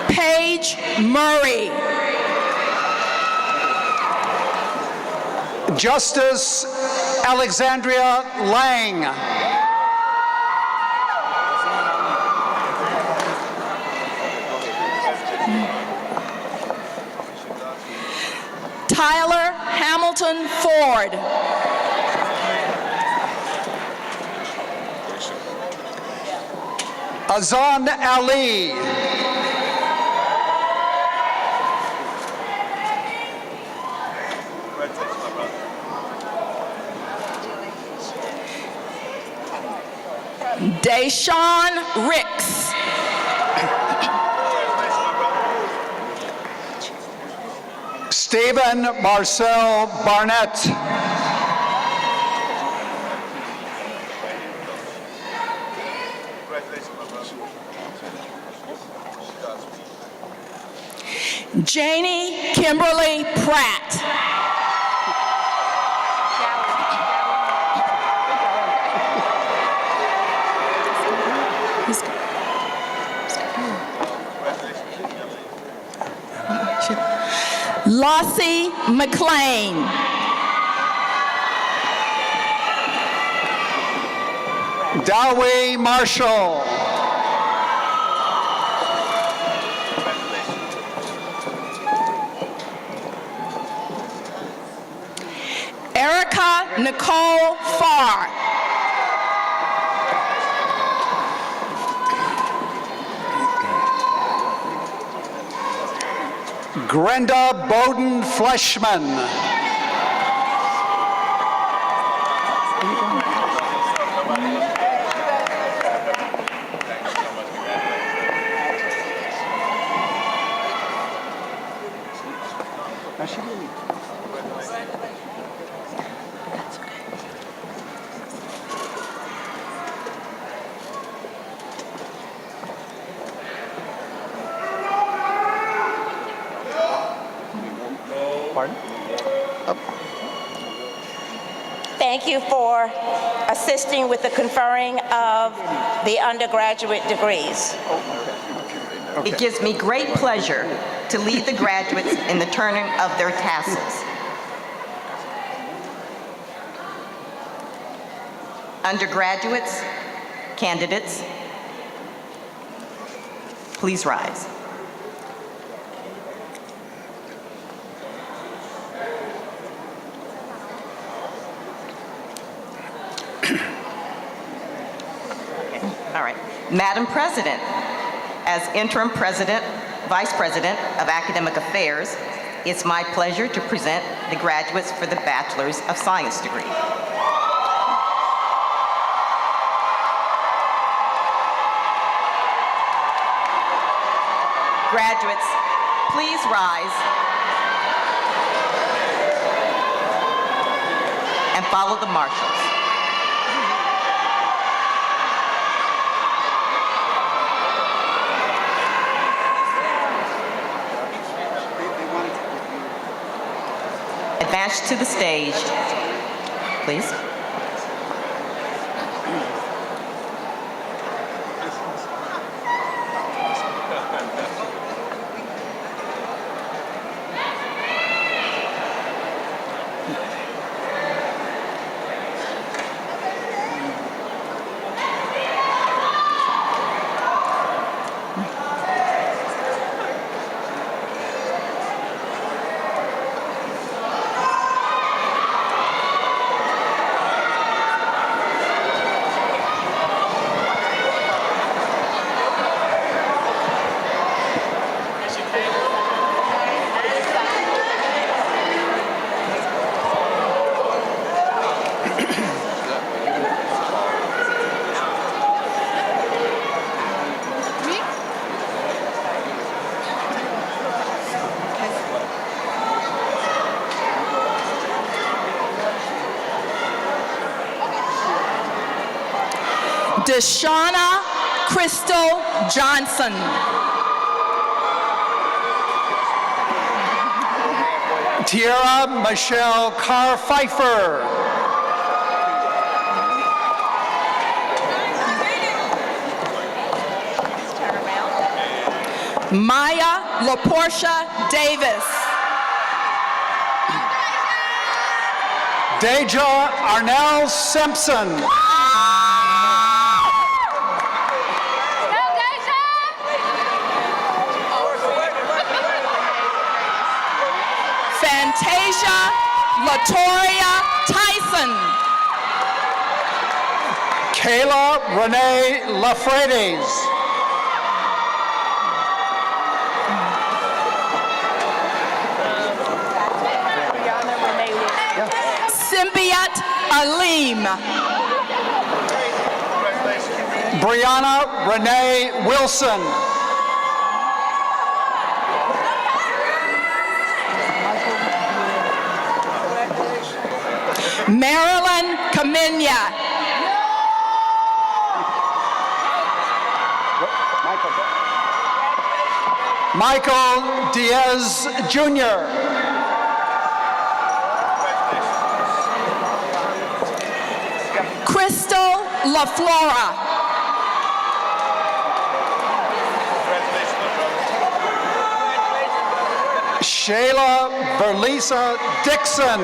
Paige Murray. Justice Alexandria Lang. Tyler Hamilton Ford. Azan Ali. Deshaun Ricks. Stephen Marcel Barnett. Janie Kimberly Pratt. Lossie McLean. Dawei Marshall. Erica Nicole Farr. Grenda Bowden Fleshman. Thank you for assisting with the conferring of the undergraduate degrees. It gives me great pleasure to lead the graduates in the turning of their tassels. Undergraduates, candidates, please rise. All right. Madam President, as interim president, vice president of academic affairs, it's my pleasure to present the graduates for the Bachelor's of Science degree. Graduates, please rise and follow the marshals. Advance to the stage, please. Deshauna Crystal Johnson. Tiara Michelle Carr Pfeiffer. Maya LaPortia Davis. Deja Arnell Simpson. Fantasia Latoria Tyson. Kayla Renee Lafredes. Salim. Brianna Renee Wilson. Marilyn Kamenya. Michael Diaz Jr. Crystal LaFlora. Shayla Verlisa Dixon.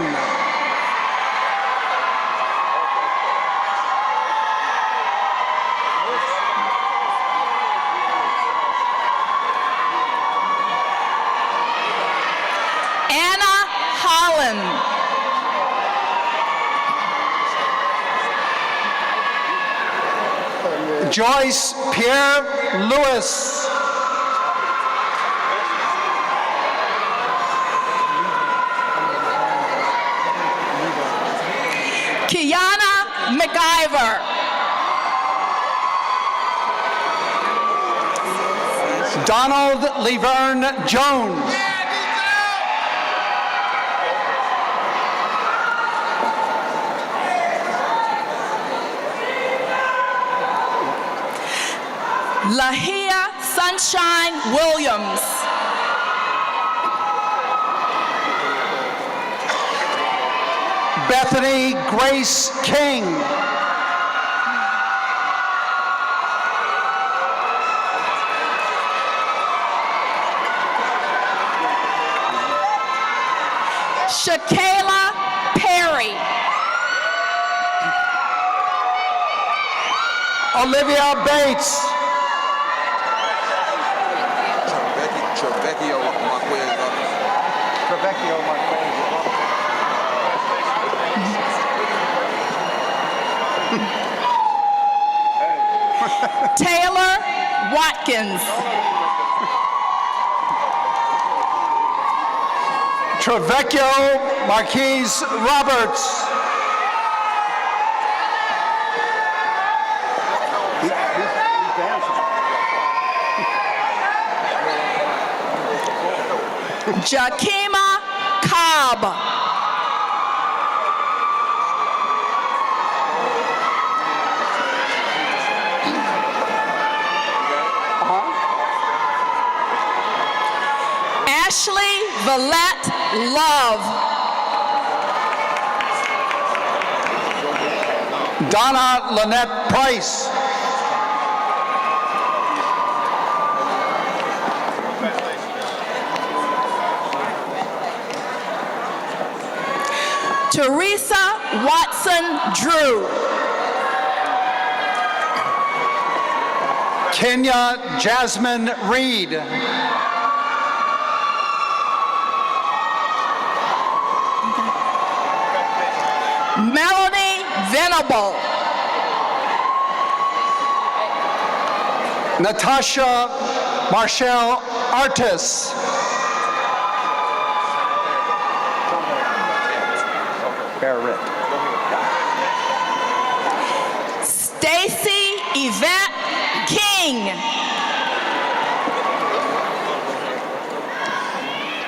Anna Holland. Joyce Pierre Lewis. Kiana McIver. Donald Leverne Jones. Lahia Sunshine Williams. Bethany Grace King. Shakayla Perry. Olivia Bates. Taylor Watkins. Trevecchio Marquise Roberts. Jakima Cobb. Ashley Vallette Love. Donna Lynette Price. Teresa Watson Drew. Kenya Jasmine Reed. Melanie Venable. Natasha Marshall Artis. Stacy Yvette King.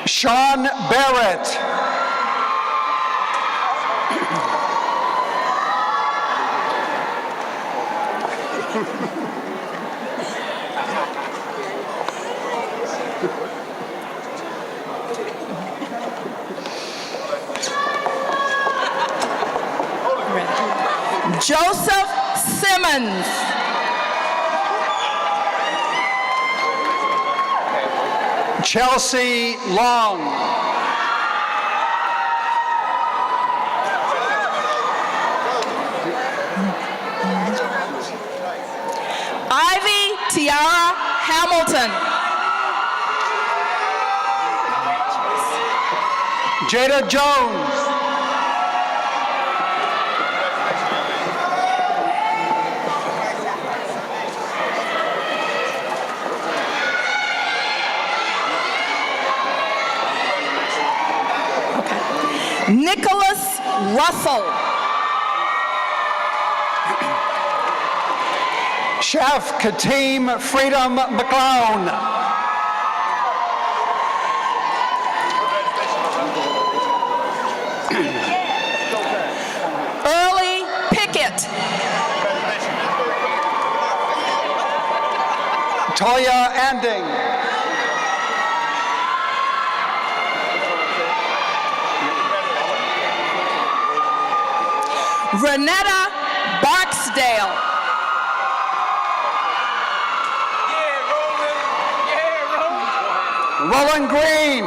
Sean Barrett. Joseph Simmons. Chelsea Long. Ivy Tiara Hamilton. Jada Jones. Nicholas Russell. Chef Kateem Freedom McClown. Early Pickett. Toya Anding. Renetta Barksdale. Roland Green.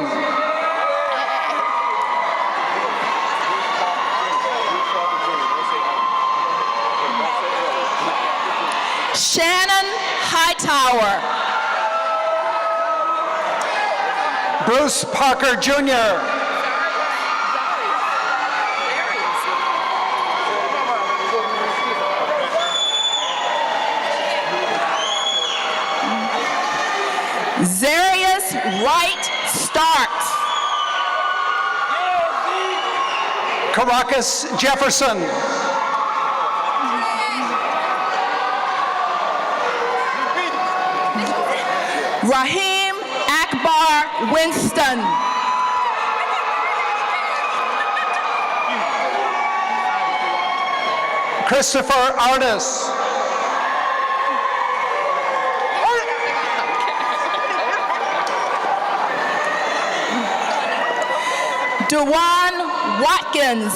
Shannon Hightower. Bruce Parker Jr. Zarius Wright Starks. Caracas Jefferson. Raheem Akbar Winston. Christopher Artis. Dewan Watkins.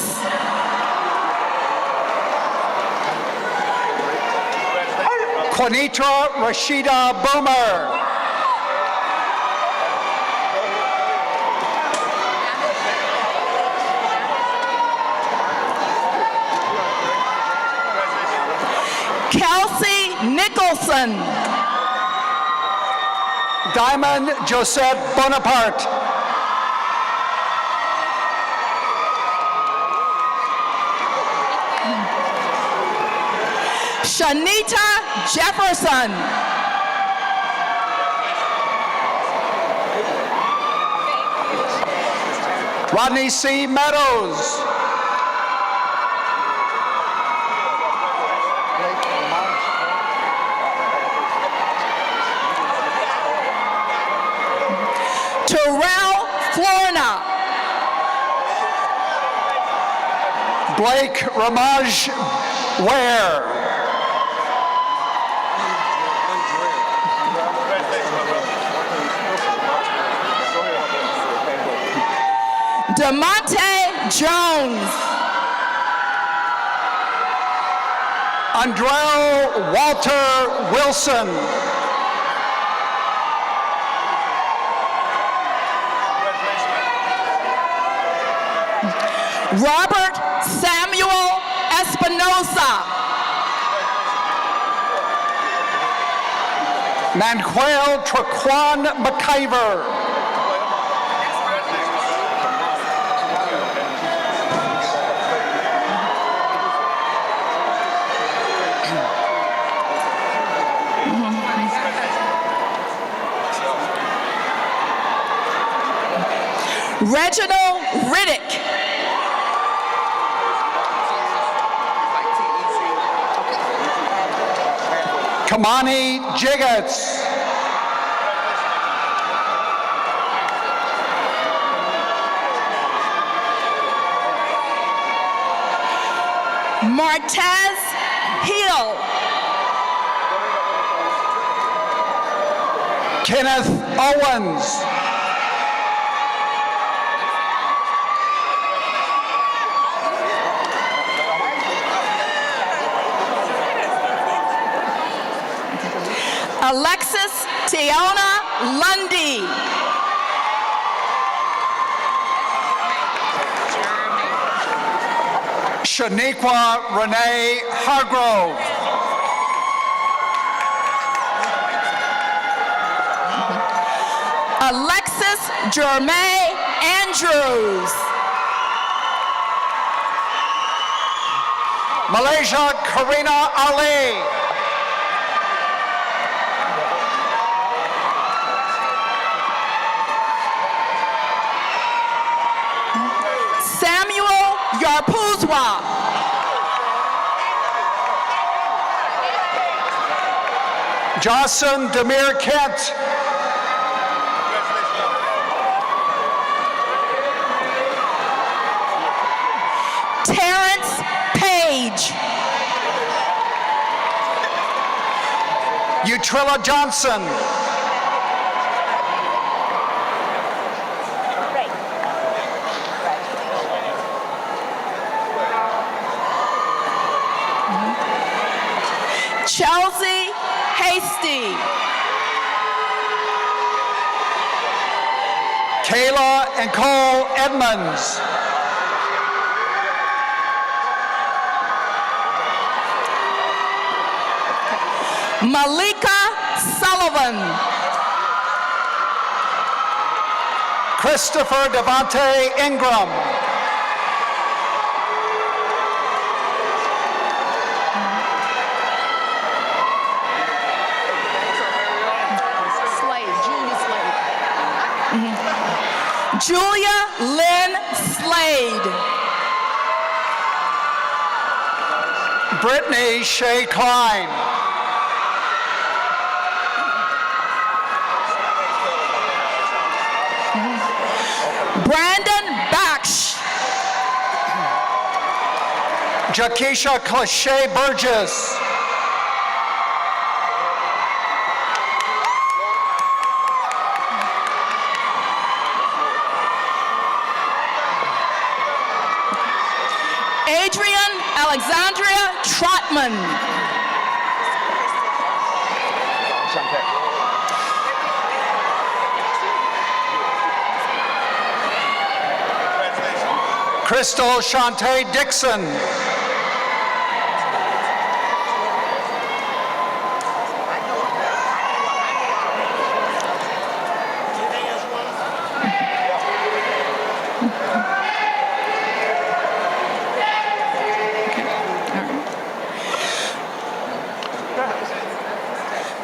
Quanitra Rashida Boomer. Kelsey Nicholson. Diamond Josette Bonaparte. Shanita Jefferson. Rodney C. Meadows. Terrell Florna. Blake Ramaj Ware. DeMonte Jones. Andrell Walter Wilson. Robert Samuel Espinosa. Manquel Traquan McIver. Reginald Riddick. Kamani Jiggets. Martez Hill. Kenneth Owens. Alexis Tiona Lundy. Shaniqua Renee Hargrove. Alexis Jermaine Andrews. Malaysia Karina Ali. Samuel Yarpuzwa. Jocelyn Demir Kent. Terrence Page. Utrilla Johnson. Chelsea Hasty. Kayla and Cole Edmonds. Malika Sullivan. Christopher Devante Ingram. Julia Lynn Slade. Brittany Shea Klein. Brandon Baksh. Jakisha Cliche Burgess. Adrian Alexandria Trotman. Crystal Shantae Dixon.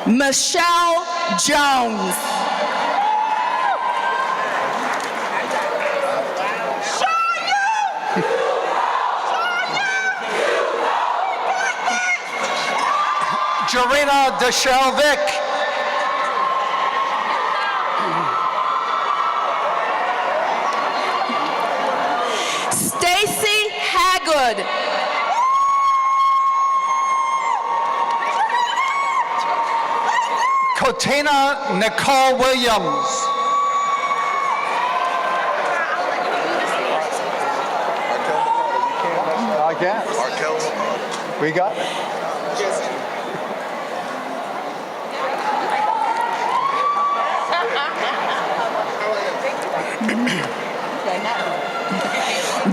Michelle Jones. Jarena DeShelvick. Stacy Haggard. Kotina Nicole Williams. I guess. We got it.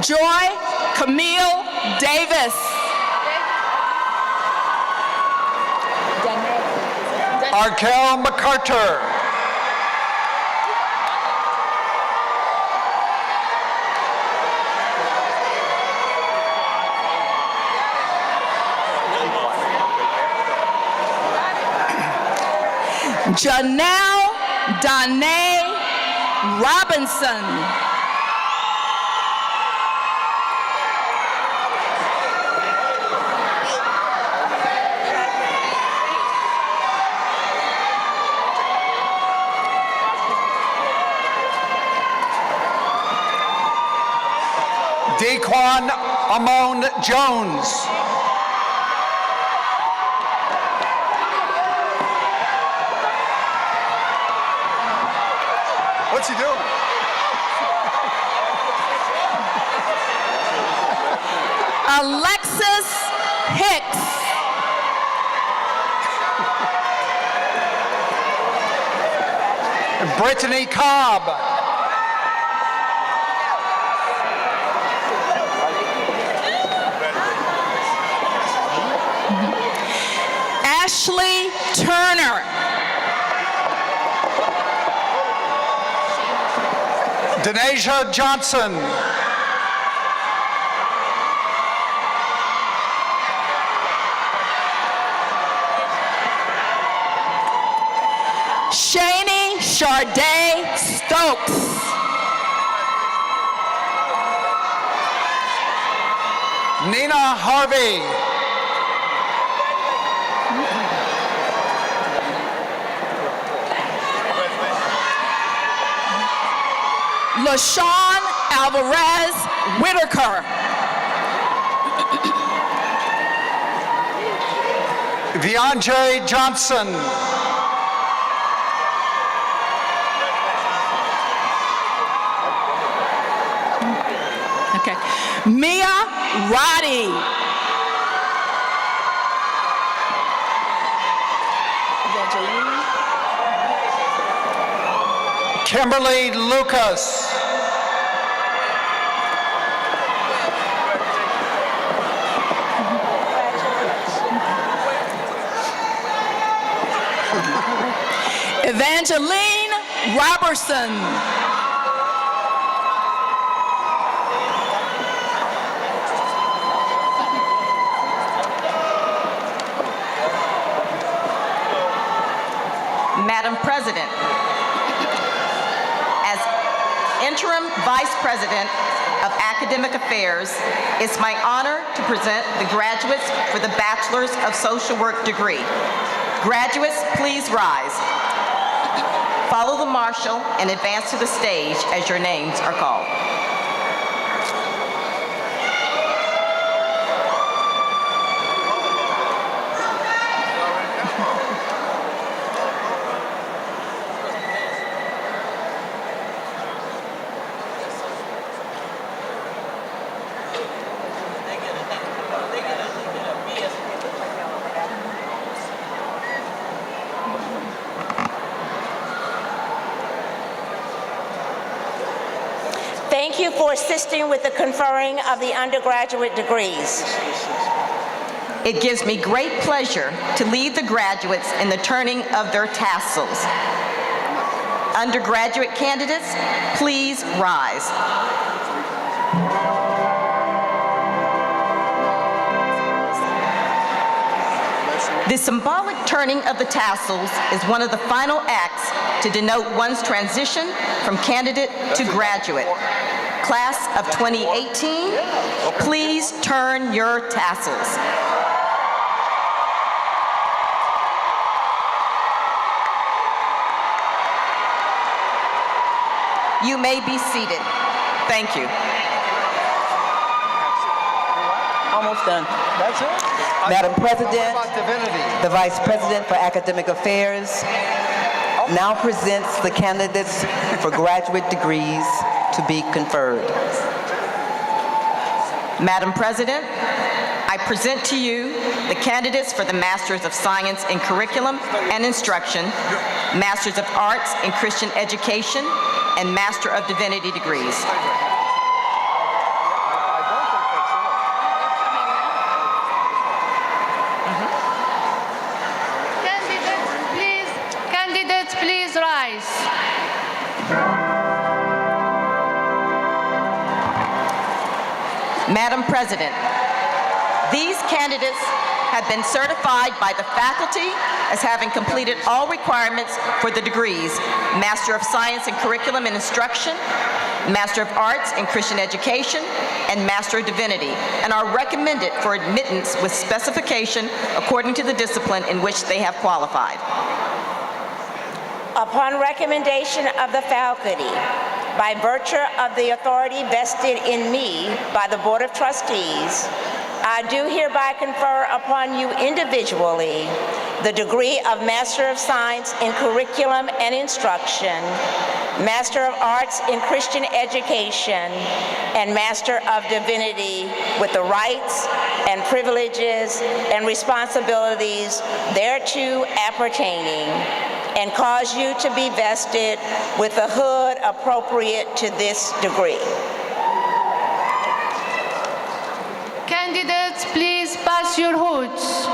Joy Camille Davis. Arkel MacArthur. Janelle Danae Robinson. Daquan Amon Jones. What's he doing? Alexis Hicks. Brittany Cobb. Ashley Turner. Denasia Johnson. Shani Charday Stokes. Nina Harvey. LaShawn Alvarez Whitaker. Vianjay Johnson. Okay. Mia Roddy. Kimberly Lucas. Evangeline Robertson. Madam President, as Interim Vice President of Academic Affairs, it's my honor to present the graduates for the Bachelor's of Social Work degree. Graduates, please rise. Follow the marshal and advance to the stage as your names are called. Thank you for assisting with the conferring of the undergraduate degrees. It gives me great pleasure to lead the graduates in the turning of their tassels. Undergraduate candidates, please rise. The symbolic turning of the tassels is one of the final acts to denote one's transition from candidate to graduate. Class of 2018, please turn your tassels. You may be seated. Thank you. Almost done. That's it? Madam President, What about divinity? the Vice President for Academic Affairs now presents the candidates for graduate degrees to be conferred. Madam President, I present to you the candidates for the Masters of Science in Curriculum and Instruction, Masters of Arts in Christian Education, and Master of Divinity degrees. Candidates, please rise. Madam President, these candidates have been certified by the faculty as having completed all requirements for the degrees Master of Science in Curriculum and Instruction, Master of Arts in Christian Education, and Master of Divinity, and are recommended for admittance with specification according to the discipline in which they have qualified. Upon recommendation of the faculty, by virtue of the authority vested in me by the Board of Trustees, I do hereby confer upon you individually the degree of Master of Science in Curriculum and Instruction, Master of Arts in Christian Education, and Master of Divinity with the rights and privileges and responsibilities thereto appertaining, and cause you to be vested with the hood appropriate to this degree. Candidates, please pass your hoods.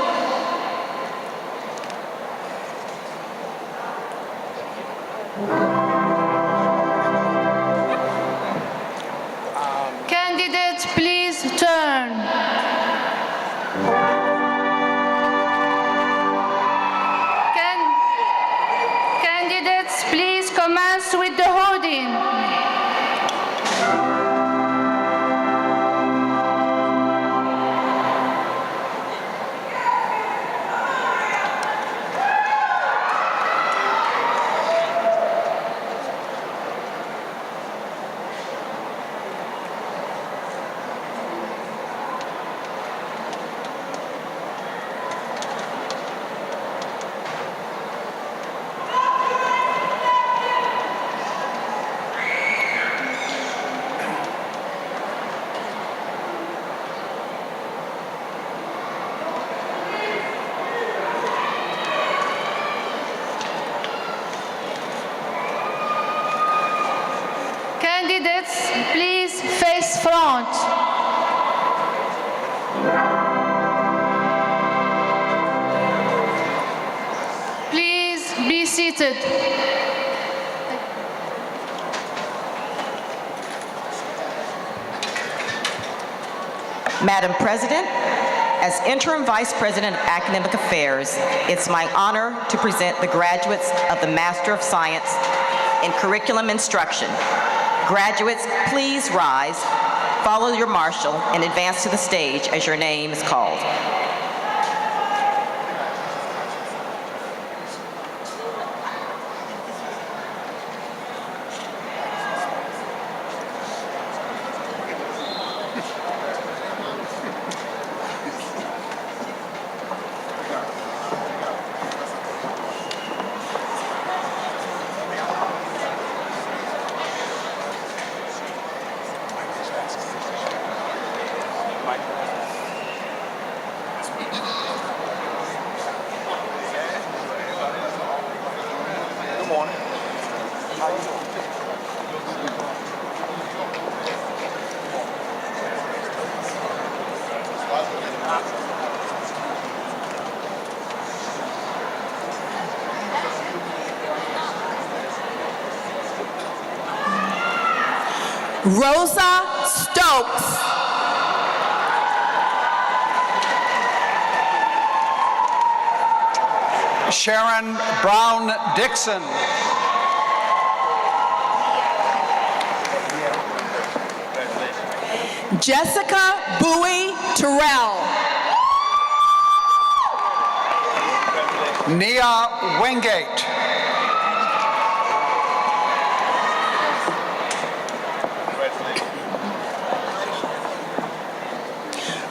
Candidates, please turn. Candidates, please commence with the holding. front. Please be seated. Madam President, as Interim Vice President of Academic Affairs, it's my honor to present the graduates of the Master of Science in Curriculum Instruction. Graduates, please rise, follow your marshal, and advance to the stage as your name is called. Rosa Stokes. Sharon Brown Dixon. Jessica Bowie Terrell. Nia Wingate.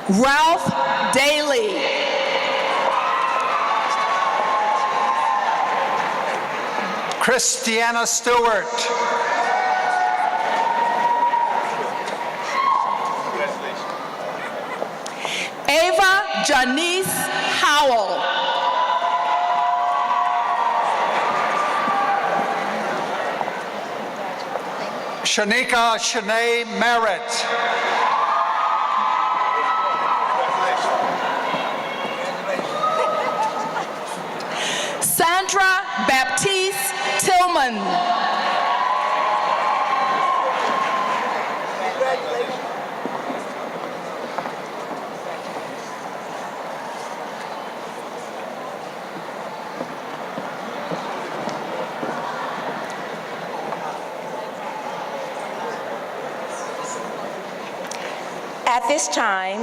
Ralph Daly. Christiana Stewart. Ava Janice Howell. Shanika Shanae Merritt. Sandra Baptiste Tillman. At this time,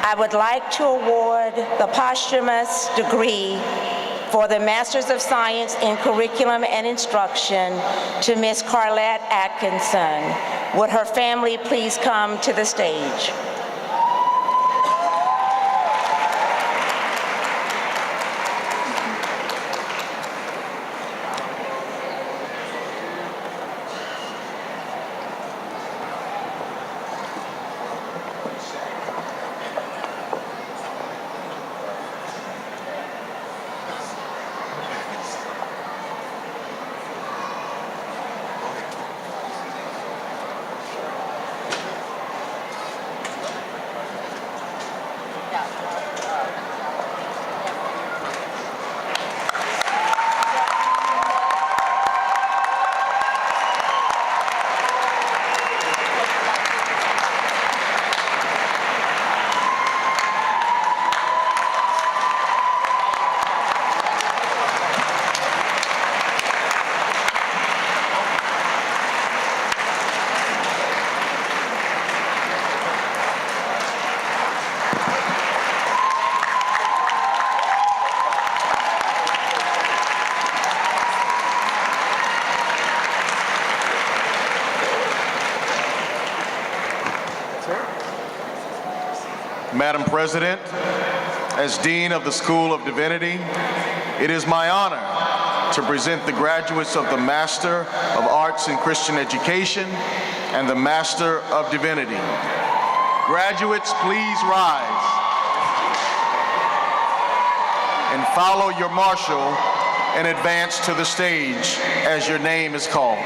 I would like to award the posthumous degree for the Masters of Science in Curriculum and Instruction to Ms. Carlette Atkinson. Would her family please come to the stage? Madam President, as Dean of the School of Divinity, it is my honor to present the graduates of the Master of Arts in Christian Education and the Master of Divinity. Graduates, please rise and follow your marshal and advance to the stage as your name is called.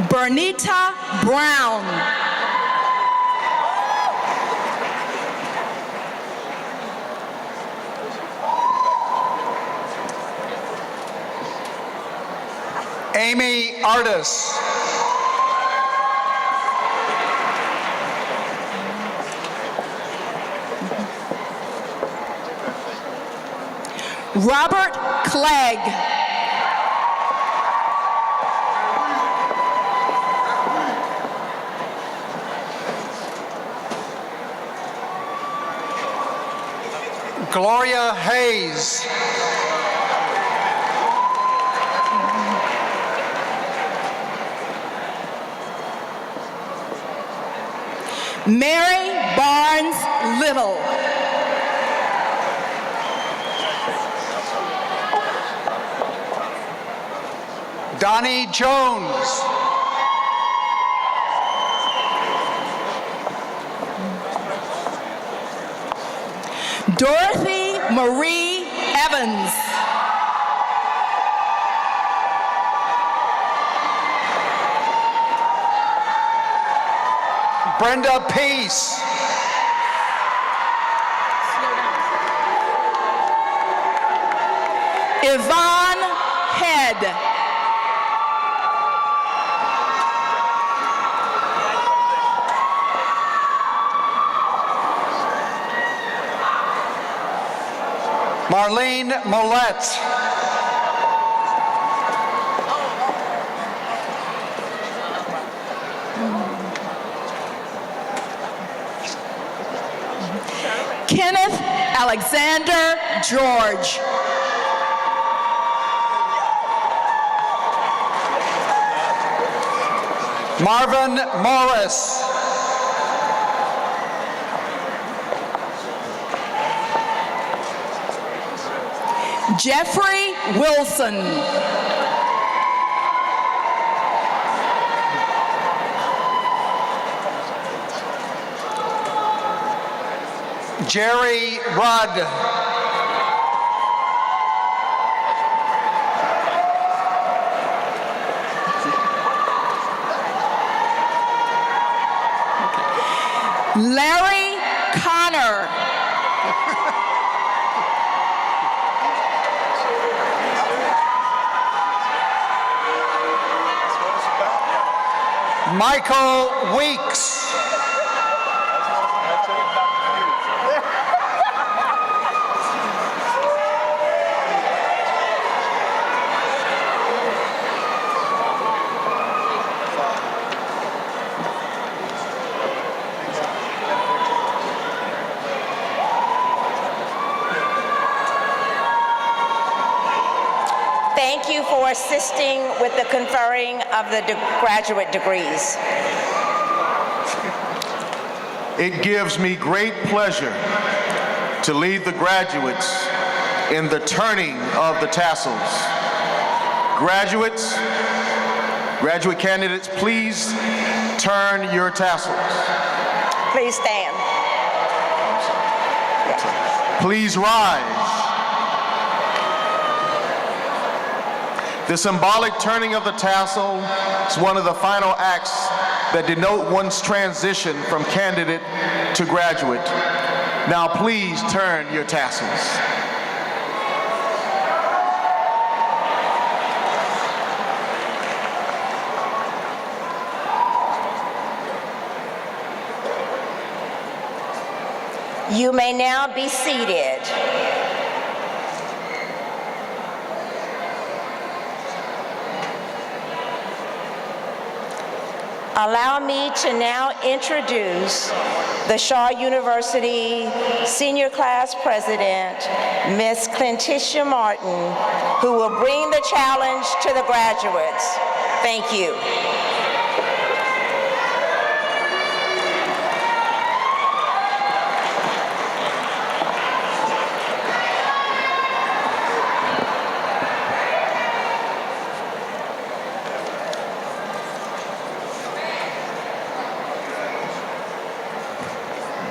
Bernita Brown. Amy Artis. Robert Clegg. Gloria Hayes. Mary Barnes Little. Donnie Jones. Dorothy Marie Evans. Brenda Peace. Yvonne Head. Marlene Mollett. Kenneth Alexander George. Marvin Morris. Jeffrey Wilson. Jerry Rudd. Larry Connor. Michael Weeks. Thank you for assisting with the conferring of the graduate degrees. It gives me great pleasure to lead the graduates in the turning of the tassels. Graduates, graduate candidates, please turn your tassels. Please stand. Please rise. The symbolic turning of the tassel is one of the final acts that denote one's transition from candidate to graduate. Now please turn your tassels. You may now be seated. Allow me to now introduce the Shaw University Senior Class President, Ms. Clinticia Martin, who will bring the challenge to the graduates. Thank you.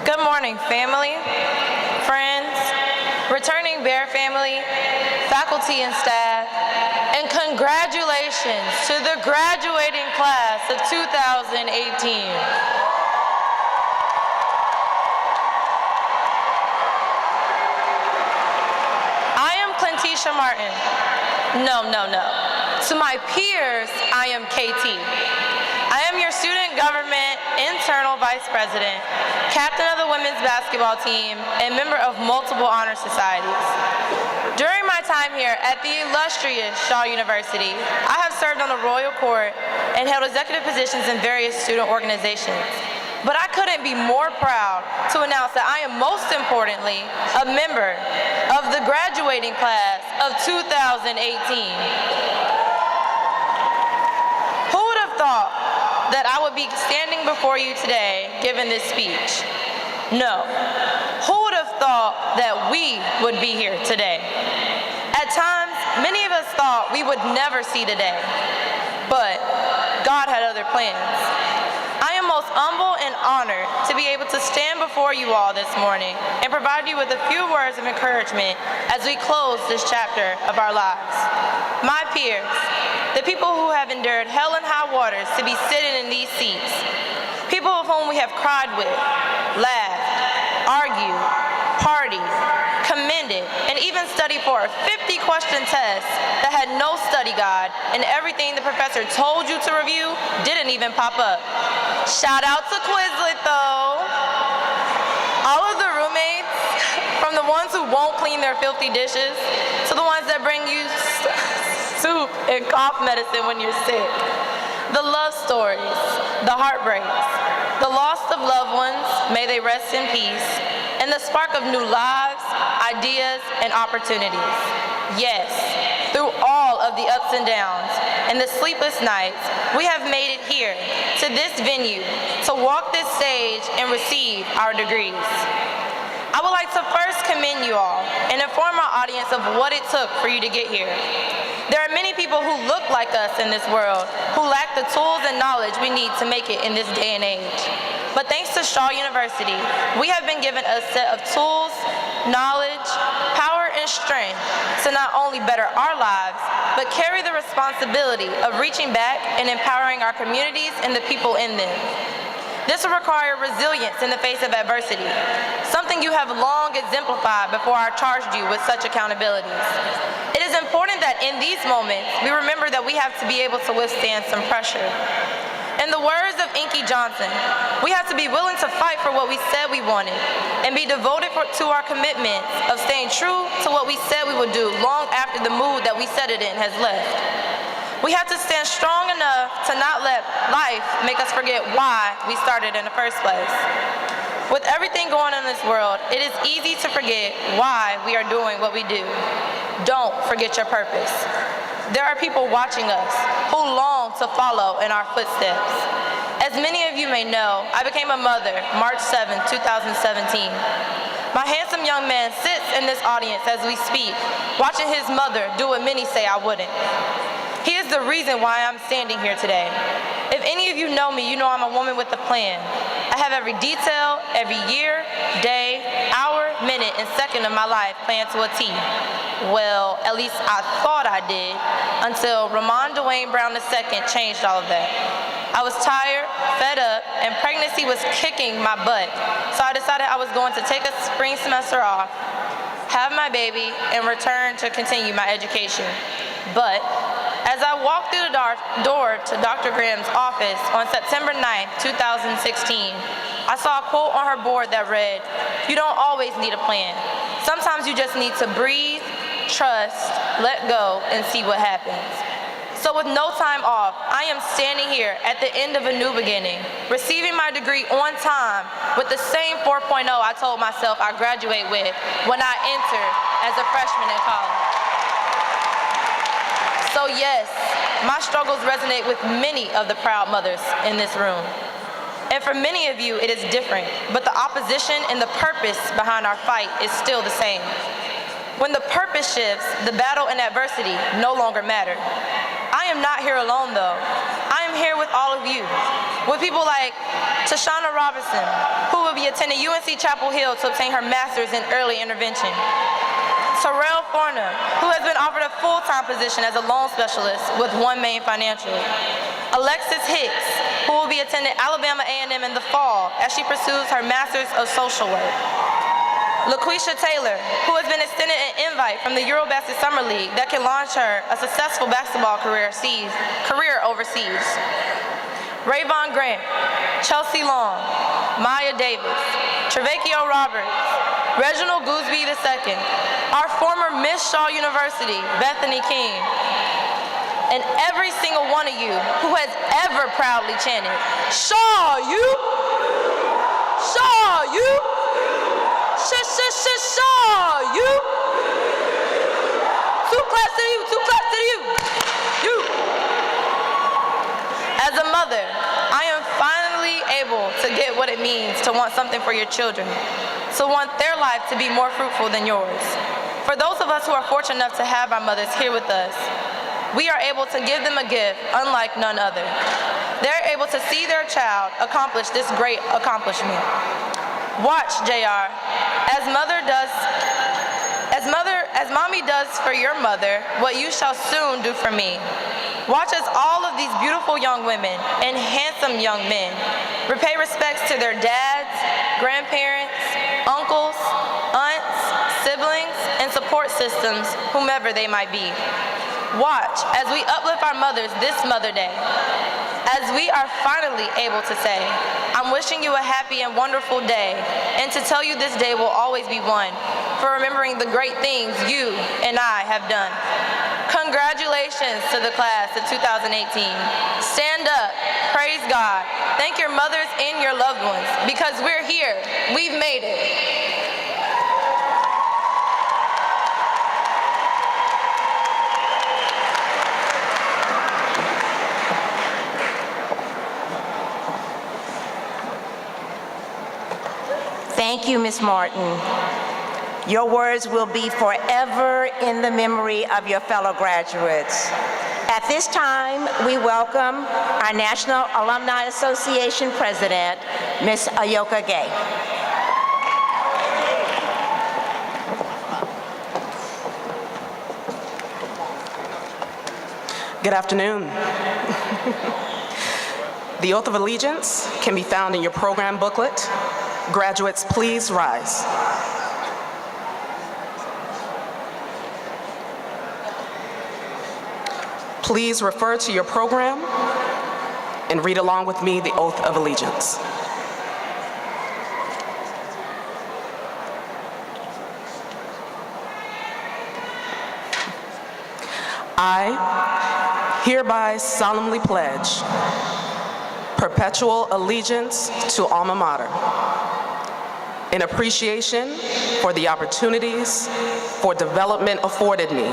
Good morning, family, friends, returning Bear family, faculty and staff, and congratulations to the graduating class of 2018. I am Clentisha Martin. No. To my peers, I am KT. I am your student government internal vice president, captain of the women's basketball team, and member of multiple honor societies. During my time here at the illustrious Shaw University, I have served on the Royal Court and held executive positions in various student organizations. But I couldn't be more proud to announce that I am most importantly a member of the graduating class of 2018. Who would have thought that I would be standing before you today giving this speech? No. Who would have thought that we would be here today? At times, many of us thought we would never see today, but God had other plans. I am most humble and honored to be able to stand before you all this morning and provide you with a few words of encouragement as we close this chapter of our lives. My peers, the people who have endured hell and high waters to be sitting in these seats, people of whom we have cried with, laughed, argued, partied, commended, and even studied for a 50-question test that had no study guide, and everything the professor told you to review didn't even pop up. Shout out to Quizlet though. All of the roommates, from the ones who won't clean their filthy dishes, to the ones that bring you soup and cough medicine when you're sick. The love stories, the heartbreaks, the loss of loved ones, may they rest in peace, and the spark of new lives, ideas, and opportunities. Yes, through all of the ups and downs and the sleepless nights, we have made it here to this venue to walk this stage and receive our degrees. I would like to first commend you all and inform our audience of what it took for you to get here. There are many people who look like us in this world who lack the tools and knowledge we need to make it in this day and age. But thanks to Shaw University, we have been given a set of tools, knowledge, power, and strength to not only better our lives, but carry the responsibility of reaching back and empowering our communities and the people in them. This will require resilience in the face of adversity, something you have long exemplified before I charged you with such accountabilities. It is important that in these moments, we remember that we have to be able to withstand some pressure. In the words of Inky Johnson, we have to be willing to fight for what we said we wanted and be devoted to our commitment of staying true to what we said we would do long after the mood that we said it in has left. We have to stand strong enough to not let life make us forget why we started in the first place. With everything going on in this world, it is easy to forget why we are doing what we do. Don't forget your purpose. There are people watching us who long to follow in our footsteps. As many of you may know, I became a mother March 7, 2017. My handsome young man sits in this audience as we speak, watching his mother do what many say I wouldn't. He is the reason why I'm standing here today. If any of you know me, you know I'm a woman with a plan. I have every detail, every year, day, hour, minute, and second of my life planned to a T. Well, at least I thought I did, until Ramon Dwayne Brown II changed all of that. I was tired, fed up, and pregnancy was kicking my butt. So I decided I was going to take a spring semester off, have my baby, and return to continue my education. But as I walked through the door to Dr. Graham's office on September 9th, 2016, I saw a quote on her board that read, "You don't always need a plan. Sometimes you just need to breathe, trust, let go, and see what happens." So with no time off, I am standing here at the end of a new beginning, receiving my degree on time with the same 4.0 I told myself I'd graduate with when I entered as a freshman in college. So yes, my struggles resonate with many of the proud mothers in this room. And for many of you, it is different, but the opposition and the purpose behind our fight is still the same. When the purpose shifts, the battle and adversity no longer matter. I am not here alone though. I am here with all of you, with people like Tashana Robinson, who will be attending UNC Chapel Hill to obtain her master's in early intervention. Terrell Forner, who has been offered a full-time position as a loan specialist with One Main Financial. Alexis Hicks, who will be attending Alabama A&M in the fall as she pursues her Master's of Social Work. LaQuisha Taylor, who has been extended an invite from the Eurobasket Summer League that can launch her a successful basketball career overseas. Rayvon Grant, Chelsea Long, Maya Davis, Trevecchio Roberts, Reginald Gooseby II, our former Miss Shaw University, Bethany King, and every single one of you who has ever proudly chanted, Shaw, you! Shaw, you! Shaw, you! Two claps to you, two claps to you! You! As a mother, I am finally able to get what it means to want something for your children, to want their life to be more fruitful than yours. For those of us who are fortunate enough to have our mothers here with us, we are able to give them a gift unlike none other. They're able to see their child accomplish this great accomplishment. Watch, JR, as mommy does for your mother, what you shall soon do for me. Watch as all of these beautiful young women and handsome young men repay respects to their dads, grandparents, uncles, aunts, siblings, and support systems, whomever they might be. Watch as we uplift our mothers this Mother Day, as we are finally able to say, I'm wishing you a happy and wonderful day, and to tell you this day will always be one for remembering the great things you and I have done. Congratulations to the class of 2018. Stand up, praise God, thank your mothers and your loved ones, because we're here, we've made it. Thank you, Ms. Martin. Your words will be forever in the memory of your fellow graduates. At this time, we welcome our National Alumni Association President, Ms. Ayoka Gay. Good afternoon. The Oath of Allegiance can be found in your program booklet. Graduates, please rise. Please refer to your program and read along with me the Oath of Allegiance. I hereby solemnly pledge perpetual allegiance to alma mater, in appreciation for the opportunities for development afforded me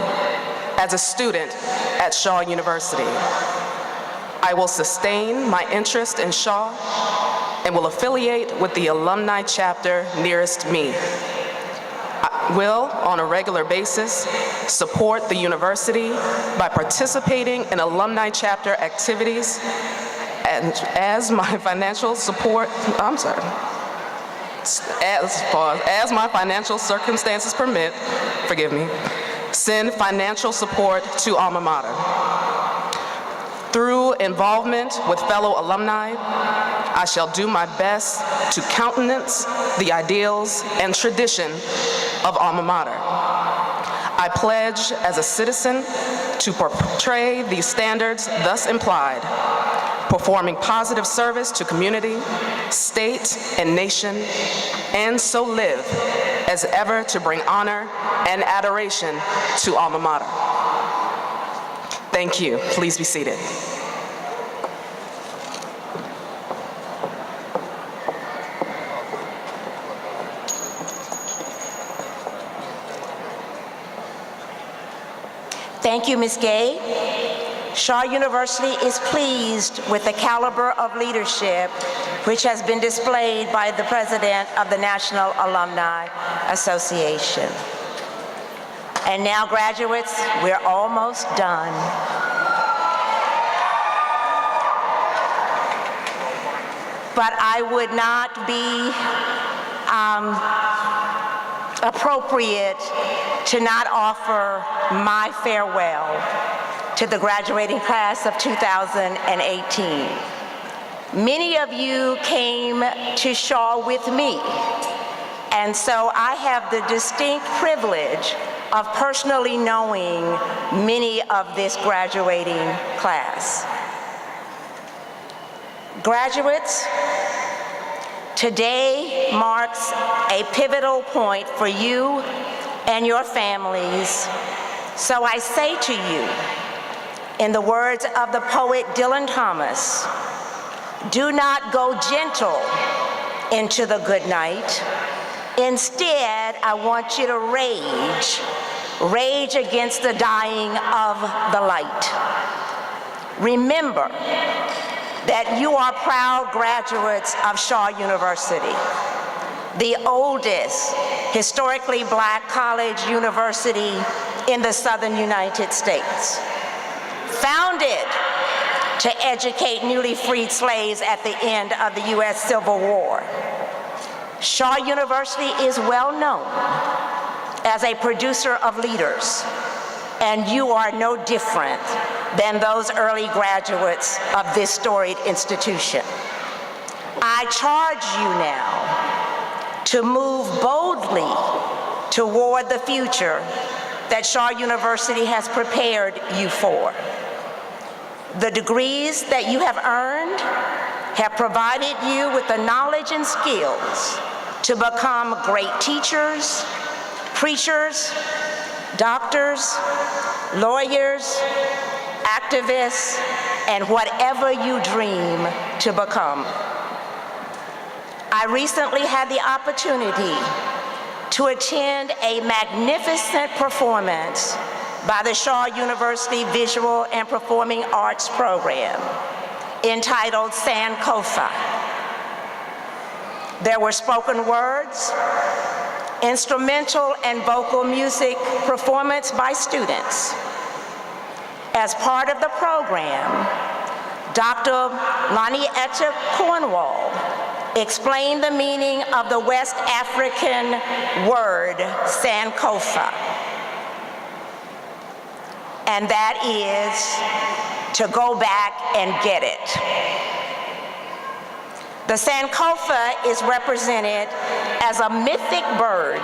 as a student at Shaw University. I will sustain my interest in Shaw and will affiliate with the alumni chapter nearest me. I will, on a regular basis, support the university by participating in alumni chapter activities, and as my financial circumstances permit, send financial support to alma mater. Through involvement with fellow alumni, I shall do my best to countenance the ideals and tradition of alma mater. I pledge as a citizen to portray these standards thus implied, performing positive service to community, state, and nation, and so live as ever to bring honor and adoration to alma mater. Thank you. Please be seated. Thank you, Ms. Gay. Shaw University is pleased with the caliber of leadership which has been displayed by the President of the National Alumni Association. And now, graduates, we're almost done. But I would not be appropriate to not offer my farewell to the graduating class of 2018. Many of you came to Shaw with me, and so I have the distinct privilege of personally knowing many of this graduating class. Graduates, today marks a pivotal point for you and your families. So I say to you, in the words of the poet Dylan Thomas, do not go gentle into the good night. Instead, I want you to rage against the dying of the light. Remember that you are proud graduates of Shaw University, the oldest historically black college university in the southern United States. Founded to educate newly freed slaves at the end of the U.S. Civil War, Shaw University is well known as a producer of leaders, and you are no different than those early graduates of this storied institution. I charge you now to move boldly toward the future that Shaw University has prepared you for. The degrees that you have earned have provided you with the knowledge and skills to become great teachers, preachers, doctors, lawyers, activists, and whatever you dream to become. I recently had the opportunity to attend a magnificent performance by the Shaw University Visual and Performing Arts program entitled Sankofa. There were spoken words, instrumental and vocal music performance by students. As part of the program, Dr. Lonnie Etchip Cornwall explained the meaning of the West African word Sankofa, and that is to go back and get it. The Sankofa is represented as a mythic bird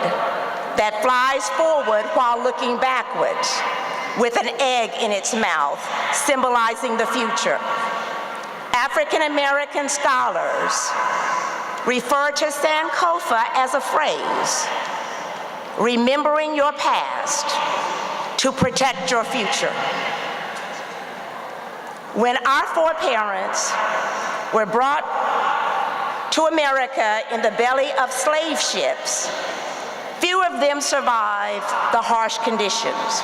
that flies forward while looking backwards, with an egg in its mouth, symbolizing the future. African American scholars refer to Sankofa as a phrase, remembering your past to protect your future. When our foreparents were brought to America in the belly of slave ships, few of them survived the harsh conditions.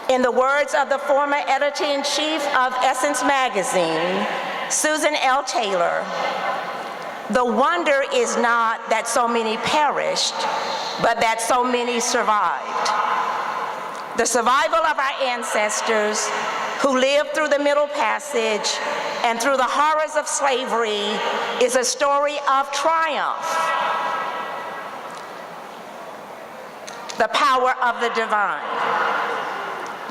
In the words of the former editor-in-chief of Essence magazine, Susan L. Taylor, the wonder is not that so many perished, but that so many survived. The survival of our ancestors who lived through the Middle Passage and through the horrors of slavery is a story of triumph, the power of the divine.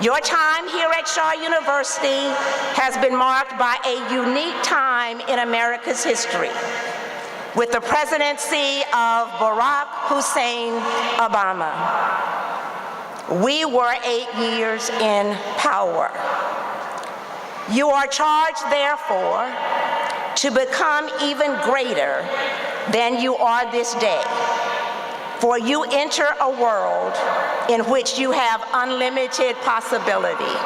Your time here at Shaw University has been marked by a unique time in America's history, with the presidency of Barack Hussein Obama. We were 8 years in power. You are charged, therefore, to become even greater than you are this day, for you enter a world in which you have unlimited possibility.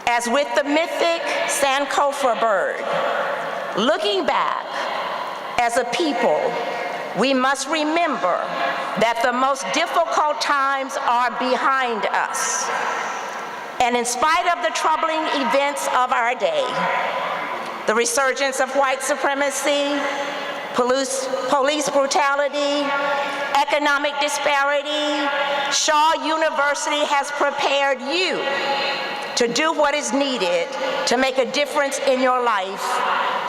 As with the mythic Sankofa bird, looking back, as a people, we must remember that the most difficult times are behind us. And in spite of the troubling events of our day, the resurgence of white supremacy, police brutality, economic disparity, Shaw University has prepared you to do what is needed to make a difference in your life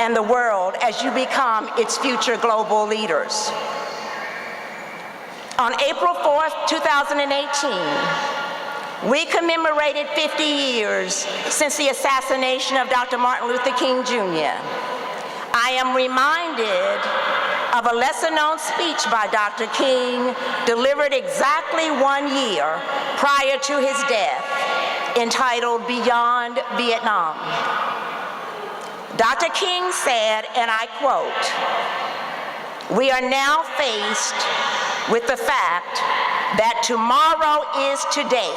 and the world as you become its future global leaders. On April 4th, 2018, we commemorated 50 years since the assassination of Dr. Martin Luther King Jr. I am reminded of a lesser-known speech by Dr. King delivered exactly 1 year prior to his death, entitled Beyond Vietnam. Dr. King said, and I quote, "We are now faced with the fact that tomorrow is today.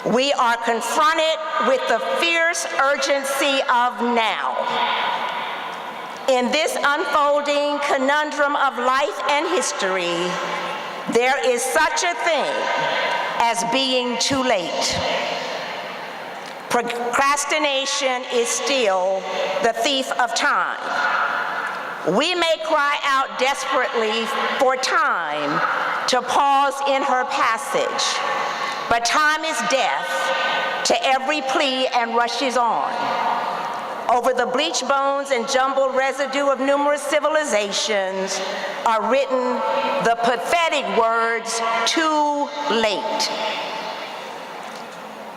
We are confronted with the fierce urgency of now. In this unfolding conundrum of life and history, there is such a thing as being too late. Procrastination is still the thief of time. We may cry out desperately for time to pause in her passage, but time is deaf to every plea and rushes on. Over the bleached bones and jumbled residue of numerous civilizations are written the pathetic words, too late.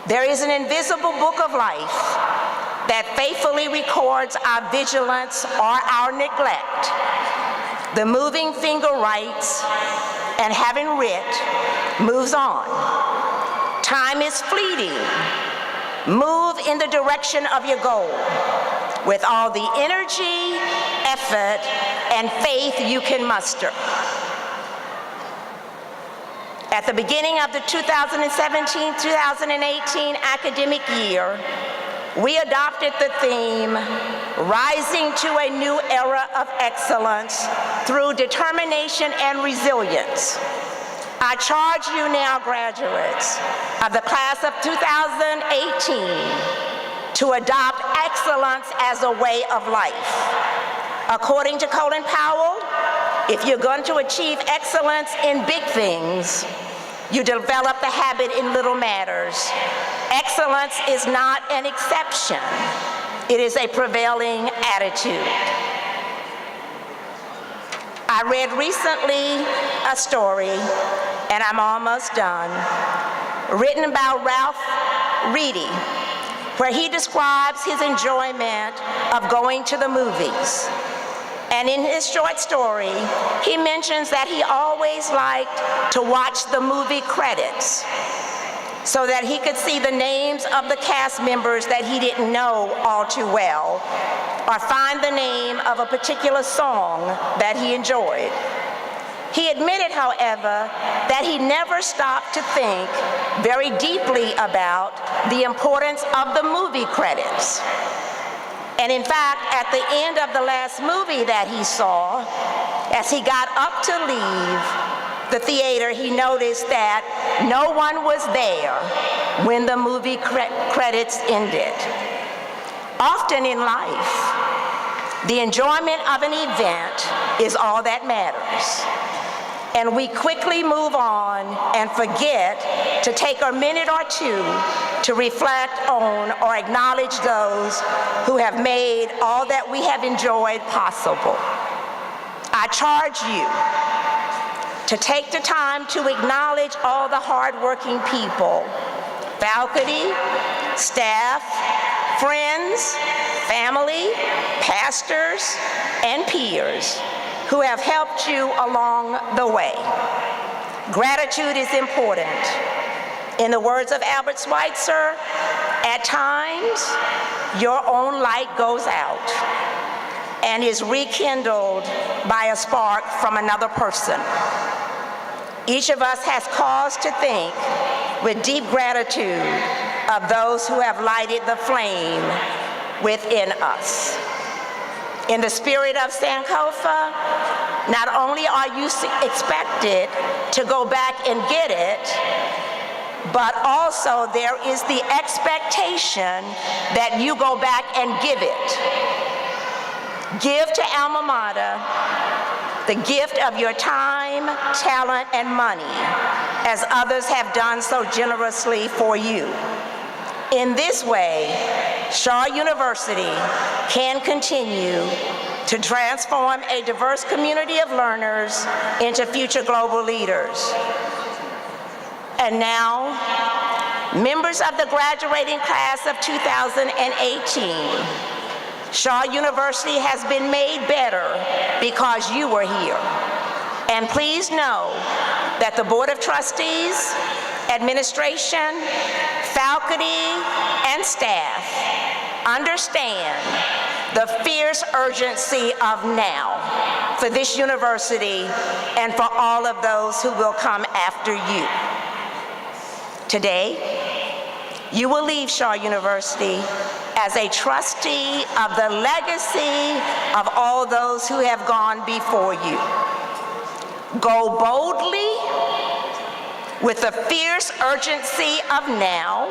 There is an invisible book of life that faithfully records our vigilance or our neglect. The moving finger writes, and having writ, moves on. Time is fleeting. Move in the direction of your goal with all the energy, effort, and faith you can muster. At the beginning of the 2017-2018 academic year, we adopted the theme, Rising to a New Era of Excellence Through Determination and Resilience. I charge you now, graduates of the class of 2018, to adopt excellence as a way of life. According to Colin Powell, if you're going to achieve excellence in big things, you develop the habit in little matters. Excellence is not an exception. It is a prevailing attitude. I read recently a story, and I'm almost done, written by Ralph Reedy, where he describes his enjoyment of going to the movies. And in his short story, he mentions that he always liked to watch the movie credits so that he could see the names of the cast members that he didn't know all too well, or find the name of a particular song that he enjoyed. He admitted, however, that he never stopped to think very deeply about the importance of the movie credits. And in fact, at the end of the last movie that he saw, as he got up to leave the theater, he noticed that no one was there when the movie credits ended. Often in life, the enjoyment of an event is all that matters. And we quickly move on and forget to take a minute or two to reflect on or acknowledge those who have made all that we have enjoyed possible. I charge you to take the time to acknowledge all the hardworking people, faculty, staff, friends, family, pastors, and peers who have helped you along the way. Gratitude is important. In the words of Albert Schweitzer, at times, your own light goes out and is rekindled by a spark from another person. Each of us has cause to think with deep gratitude of those who have lighted the flame within us. In the spirit of Sankofa, not only are you expected to go back and get it, but also there is the expectation that you go back and give it. Give to Alma Mater the gift of your time, talent, and money, as others have done so generously for you. In this way, Shaw University can continue to transform a diverse community of learners into future global leaders. And now, members of the graduating class of 2018, Shaw University has been made better because you were here. And please know that the Board of Trustees, administration, faculty, and staff understand the fierce urgency of now for this university and for all of those who will come after you. Today, you will leave Shaw University as a trustee of the legacy of all those who have gone before you. Go boldly with the fierce urgency of now.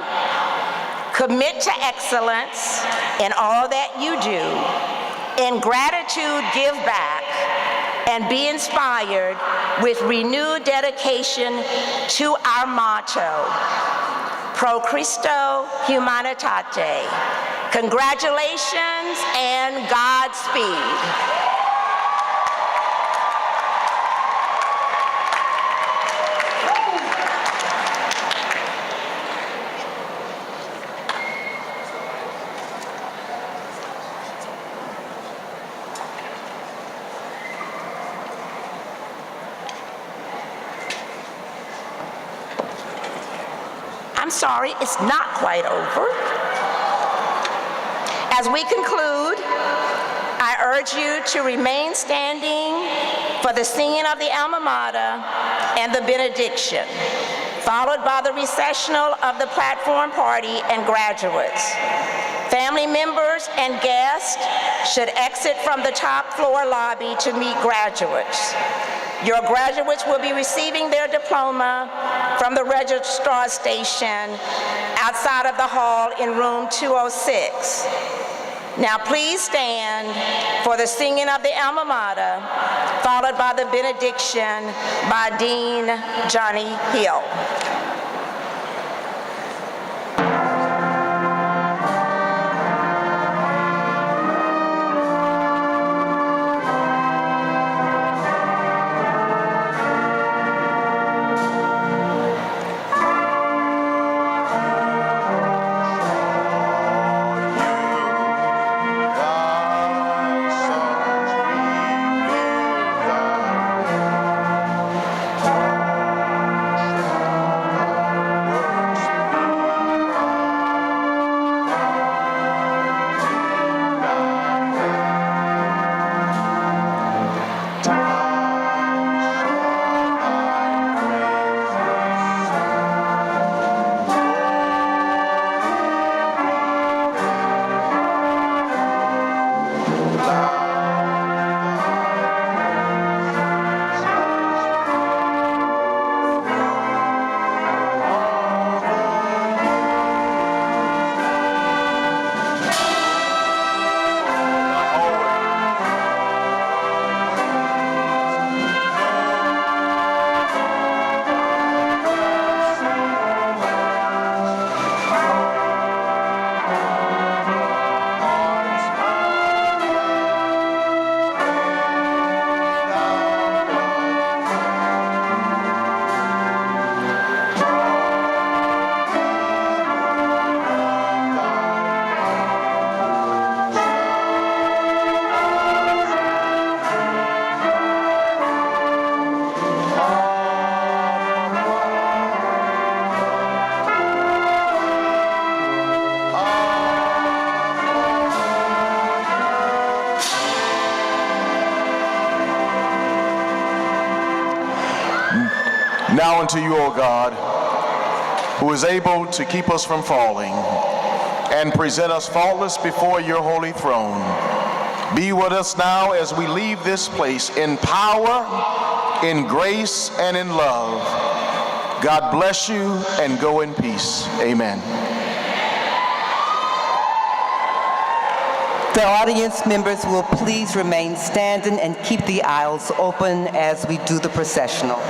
Commit to excellence in all that you do. In gratitude, give back, and be inspired with renewed dedication to our motto, Pro Christo Humanitate. Congratulations and Godspeed. I'm sorry, it's not quite over. As we conclude, I urge you to remain standing for the singing of the Alma Mater and the Benediction, followed by the recessional of the platform party and graduates. Family members and guests should exit from the top floor lobby to meet graduates. Your graduates will be receiving their diploma from the registrar station outside of the hall in room 206. Now please stand for the singing of the Alma Mater, followed by the benediction by Dean Johnny Hill. Now unto you, O God, who is able to keep us from falling and present us faultless before your holy throne, be with us now as we leave this place in power, in grace, and in love. God bless you, and go in peace. Amen. The audience members will please remain standing and keep the aisles open as we do the processional.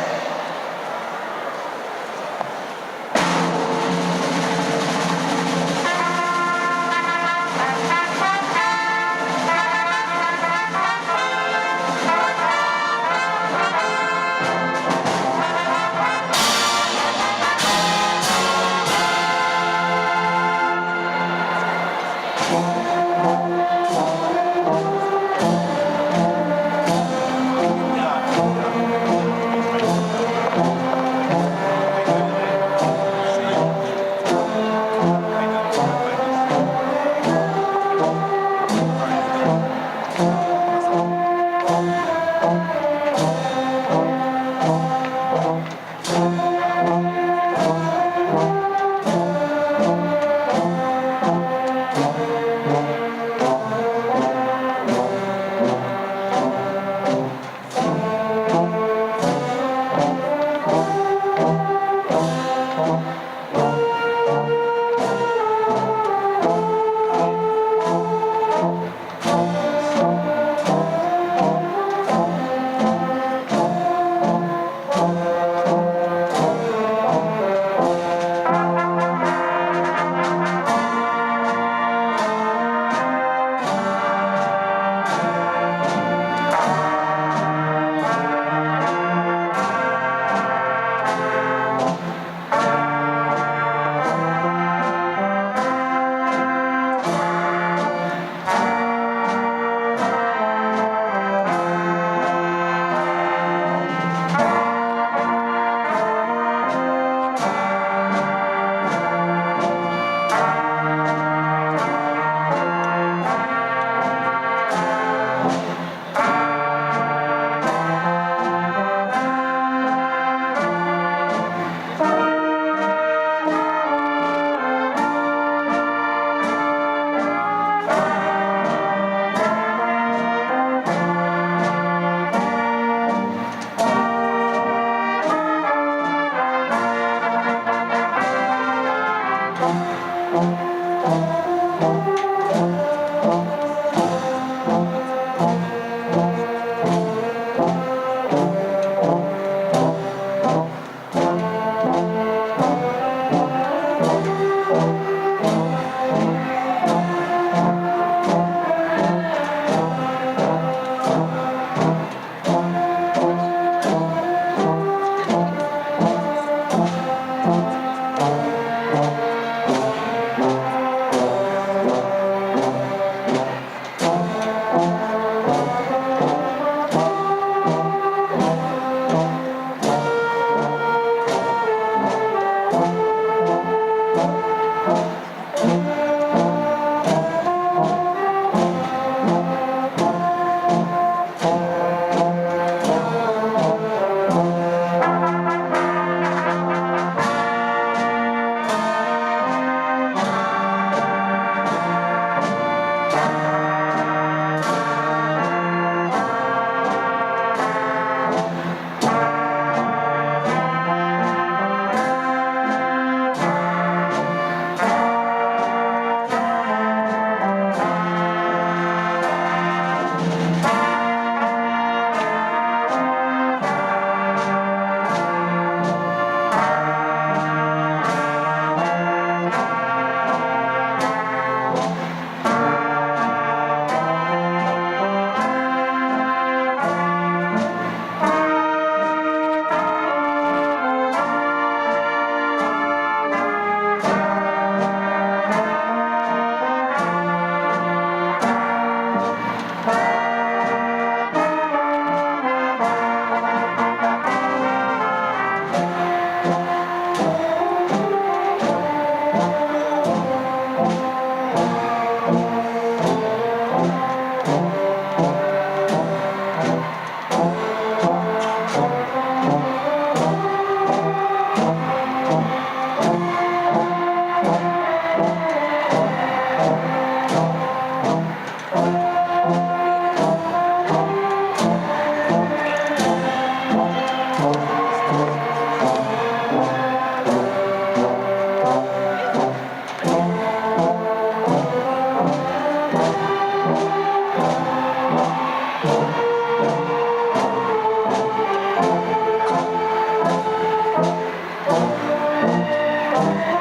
Thank you.